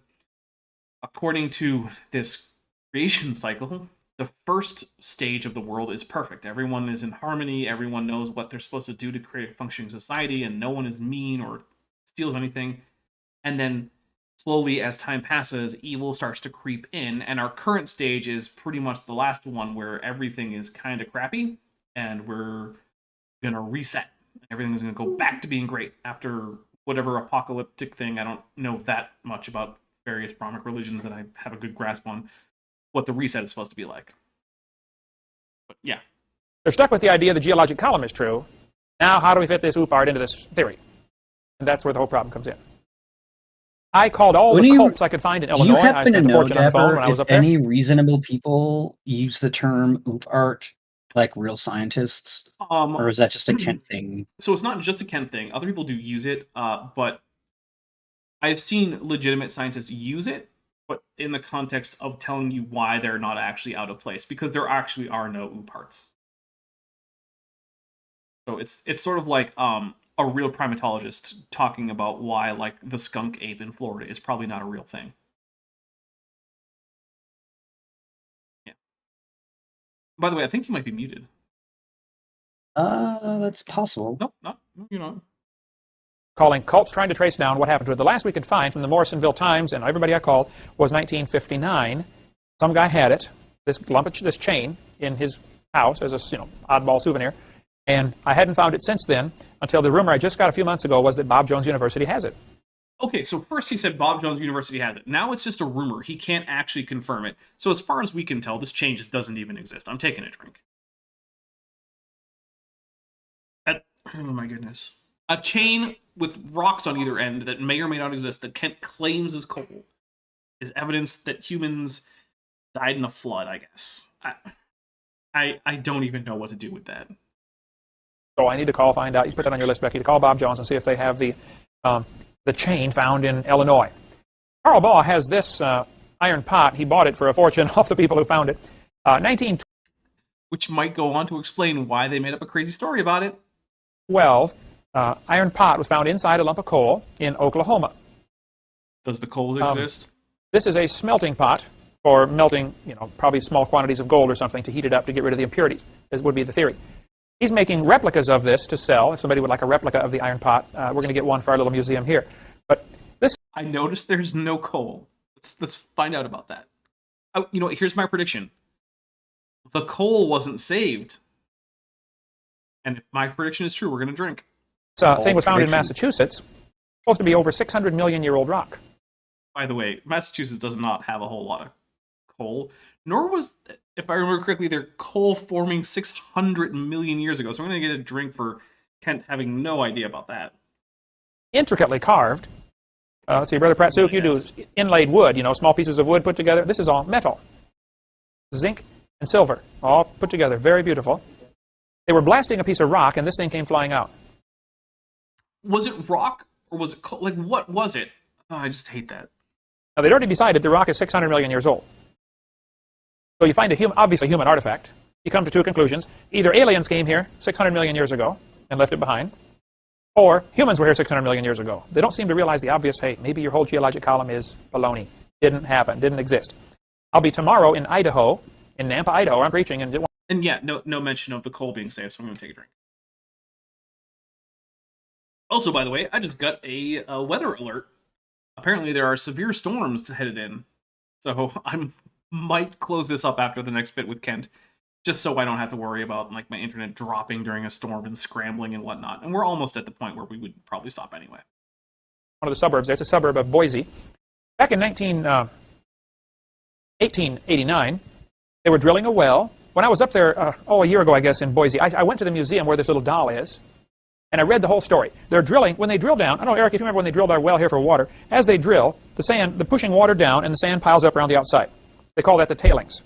according to this creation cycle, the first stage of the world is perfect. Everyone is in harmony. Everyone knows what they're supposed to do to create a functioning society, and no one is mean or steals anything. And then slowly, as time passes, evil starts to creep in, and our current stage is pretty much the last one where everything is kind of crappy, and we're going to reset. Everything's going to go back to being great after whatever apocalyptic thing. I don't know that much about various Brahmic religions that I have a good grasp on what the reset is supposed to be like. But yeah. They're stuck with the idea the geologic column is true. Now, how do we fit this OOPArt into this theory? And that's where the whole problem comes in. I called all the cults I could find in Illinois. Do you I happen to spent a know, fortune on the phone when I was if up there. any reasonable people use the term OOPArt like real scientists? Or is that just a Kent thing? So it's not just a Kent thing. Other people do use it, but I've seen legitimate scientists use it, but in the context of telling you why they're not actually out of place, because there actually are no OOPArts. So it's sort of like a real primatologist talking about why, like, the skunk ape in Florida is probably not a real thing. Yeah. By the way, I think you might be muted. That's possible. No, you're not. Calling cults trying to trace down what happened to it. The last we could find from the Morrisonville Times and everybody I called was 1959. Some guy had it, this chain, in his house as a oddball souvenir, and I hadn't found it since then until the rumor I just got a few months ago was that Bob Jones University has it. Okay, so first he said Bob Jones University has it. Now it's just a rumor. He can't actually confirm it. So as far as we can tell, this chain just doesn't even exist. I'm taking a drink. Oh my goodness. A chain with rocks on either end that may or may not exist that Kent claims is coal is evidence that humans died in a flood, I guess. I don't even know what to do with that. So I need to find out. You put that on your list, Becky, to call Bob Jones and see if they have the chain found in Illinois. Carl Baugh has this iron pot. He bought it for a fortune off the people who found it. 1912. Which might go on to explain why they made up a crazy story about it. Iron pot was found inside a lump of coal in Oklahoma. Does the coal exist? This is a smelting pot for melting, probably small quantities of gold or something to heat it up to get rid of the impurities, as would be the theory. He's making replicas of this to sell. If somebody would like a replica of the iron pot, we're going to get one for our little museum here. But this... I noticed there's no coal. Let's find out about that. Here's my prediction. The coal wasn't saved. And if my prediction is true, we're going to drink. This thing was found in Massachusetts. Supposed to be over 600 million year old rock. By the way, Massachusetts does not have a whole lot of coal. Nor was, if I remember correctly, their coal forming 600 million years ago. So we're going to get a drink for Kent having no idea about that. Intricately carved. Let's see, Brother Pratsuk, you do inlaid wood, small pieces of wood put together. This is all metal. Zinc and silver, all put together. Very beautiful. They were blasting a piece of rock, and this thing came flying out. Was it rock or was it like what was it? Oh, I just hate that. Now, they'd already decided the rock is 600 million years old. So you find obviously human artifact. You come to two conclusions. Either aliens came here 600 million years ago and left it behind, or humans were here 600 million years ago. They don't seem to realize the obvious, hey, maybe your whole geologic column is baloney. Didn't happen, didn't exist. I'll be tomorrow in Idaho, in Nampa, Idaho. I'm preaching. And yeah, no mention of the coal being saved, so I'm going to take a drink. Also, by the way, I just got a weather alert. Apparently, there are severe storms headed in. So I might close this up after the next bit with Kent, just so I don't have to worry about like my internet dropping during a storm and scrambling and whatnot. And we're almost at the point where we would probably stop anyway. One of the suburbs. There's a suburb of Boise. Back in 1889, they were drilling a well. When I was up there, a year ago, I guess, in Boise, I went to the museum where this little doll is, and I read the whole story. They're drilling. When they drill down, I don't know, Eric, if you remember when they drilled our well here for water, as they drill, they're pushing water down, and the sand piles up around the outside. They call that the tailings.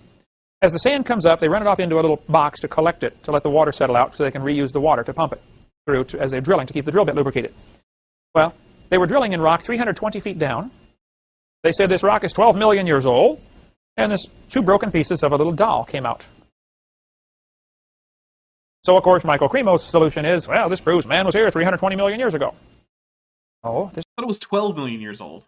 As the sand comes up, they run it off into a little box to collect it, to let the water settle out so they can reuse the water to pump it through as they're drilling to keep the drill bit lubricated. Well, they were drilling in rock 320 feet down. They said this rock is 12 million years old, and this two broken pieces of a little doll came out. So, of course, Michael Cremo's solution is, well, this proves man was here 320 million years ago. Oh, this I thought it was 12 million years old.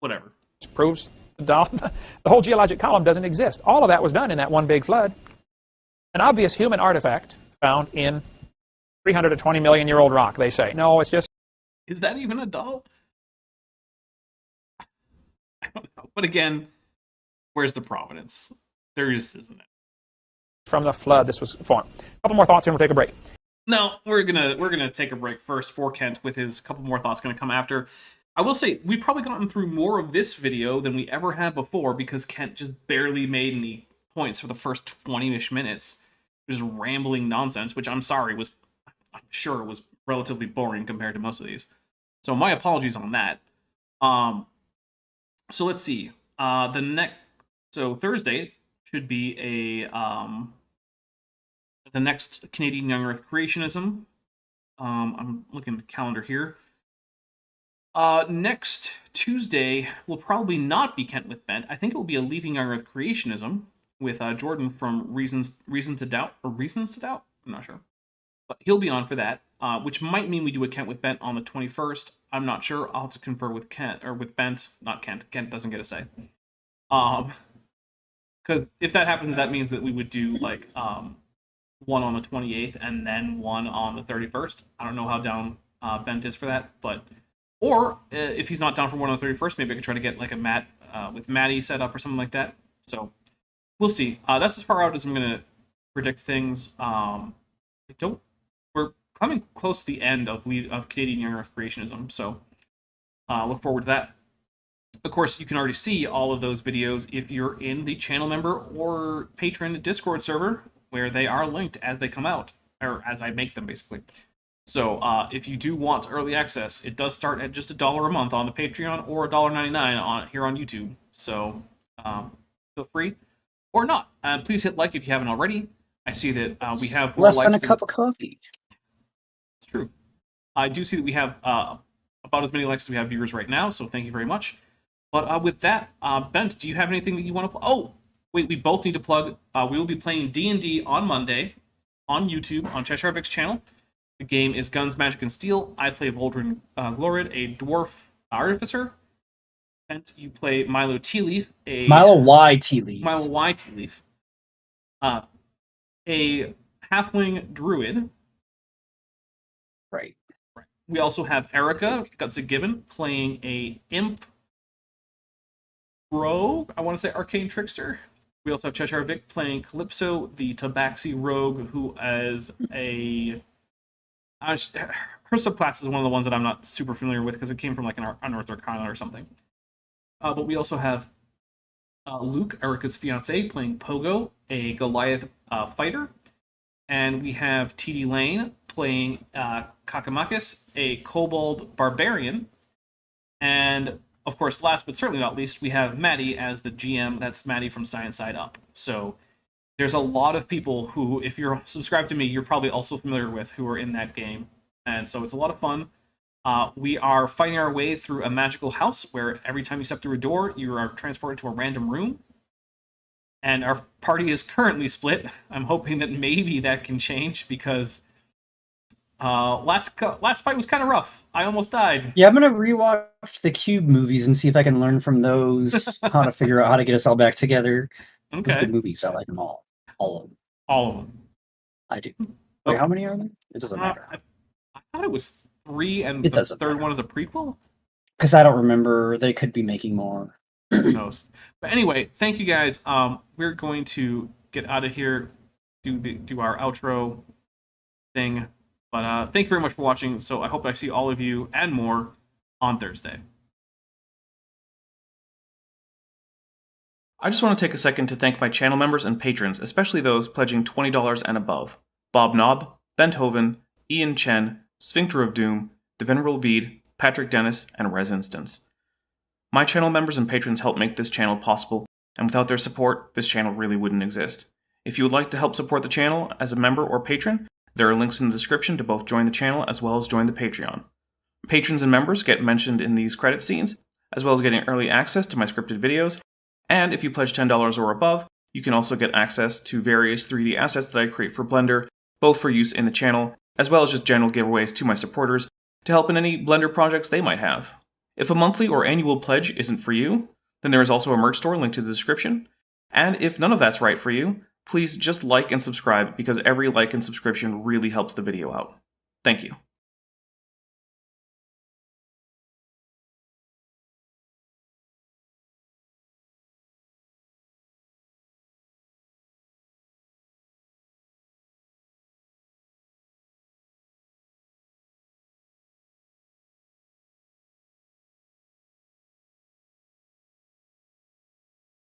Whatever. proves the whole geologic column doesn't exist. All of that was done in that one big flood. An obvious human artifact found in 320 million year old rock, they say. No, it's just... Is that even a doll? I don't know. But again, where's the provenance? There just isn't it. From the flood, this was formed. A couple more thoughts and we'll take a break. No, we're gonna take a break first for Kent with his couple more thoughts gonna come after. I will say we've probably gotten through more of this video than we ever had before because Kent just barely made any points for the first 20-ish minutes. Just rambling nonsense, which I'm sure was relatively boring compared to most of these. So my apologies on that. So let's see. So Thursday should be the next Canadian Young Earth Creationism. I'm looking at the calendar here. Next Tuesday will probably not be Kent with Bent. I think it will be a Leaving Young Earth Creationism with Jordan from Reasons to Doubt. I'm not sure. But he'll be on for that, which might mean we do a Kent with Bent on the 21st. I'm not sure. I'll have to confer with Kent, or with Bent, not Kent. Kent doesn't get a say. Because if that happens, that means that we would do like one on the 28th and then one on the 31st. I don't know how down Bent is for that, but or if he's not down for one on the 31st, maybe I could try to get like a Matt with Maddie set up or something like that. So we'll see. That's as far out as I'm gonna predict things. We're coming close to the end of Canadian Young Earth Creationism, so look forward to that. Of course, you can already see all of those videos if you're in the channel member or patron Discord server, where they are linked as they come out, or as I make them, basically. So if you do want early access, it does start at just $1 a month on the Patreon or $1.99 here on YouTube. So feel free, or not. Please hit like if you haven't already. I see that we have more less likes than a cup of coffee. It's true. I do see that we have about as many likes as we have viewers right now, so thank you very much. But with that, Bent, do you have anything that you want to plug? Oh, wait, we both need to plug. We will be playing D&D on Monday on YouTube on Cheshire Vic's channel. The game is Guns, Magic, and Steel. I play Voldrin Glorid, a dwarf artificer. Bent, you play Milo Tealeaf, Milo Y. Tealeaf. Milo Y. Tealeaf. A halfling druid. Right. We also have Erica Gutsa-Gibbon playing a imp rogue, I want to say arcane trickster. We also have Cheshire Vic playing Calypso, the Tabaxi rogue, who is a... her subclass is one of the ones that I'm not super familiar with because it came from like an Unearthed Arcana or something. But we also have Luke, Erica's fiance, playing Pogo, a Goliath fighter. And we have TD Lane playing Kakamakis, a Kobold barbarian. And, of course, last but certainly not least, we have Maddie as the GM. That's Maddie from Science Side Up. So there's a lot of people who, if you're subscribed to me, you're probably also familiar with, who are in that game. And so it's a lot of fun. We are fighting our way through a magical house where every time you step through a door, you are transported to a random room. And our party is currently split. I'm hoping that maybe that can change, because last fight was kind of rough. I almost died. Yeah, I'm gonna rewatch the Cube movies and see if I can learn from those how to figure out how to get us all back together. Those are Okay. good movies. I like them all of them. All of them. I do. Oh. Wait, how many are there? It doesn't matter. I thought it was 3, and It the doesn't third matter. one is a prequel? Because I don't remember. They could be making more. Who knows? But anyway, thank you guys. We're going to get out of here, do our outro thing. But thank you very much for watching. So I hope I see all of you and more on Thursday. I just want to take a second to thank my channel members and patrons, especially those pledging $20 and above. Bob Knob, Bent Hovind, Ian Chen, Sphincter of Doom, The Venerable Bede, Patrick Dennis, and Res Instance. My channel members and patrons help make this channel possible, and without their support, this channel really wouldn't exist. If you would like to help support the channel as a member or patron, there are links in the description to both join the channel as well as join the Patreon. Patrons and members get mentioned in these credit scenes, as well as getting early access to my scripted videos, and if you pledge $10 or above, you can also get access to various 3D assets that I create for Blender, both for use in the channel, as well as just general giveaways to my supporters to help in any Blender projects they might have. If a monthly or annual pledge isn't for you, then there is also a merch store linked to the description. And if none of that's right for you, please just like and subscribe, because every like and subscription really helps the video out. Thank you.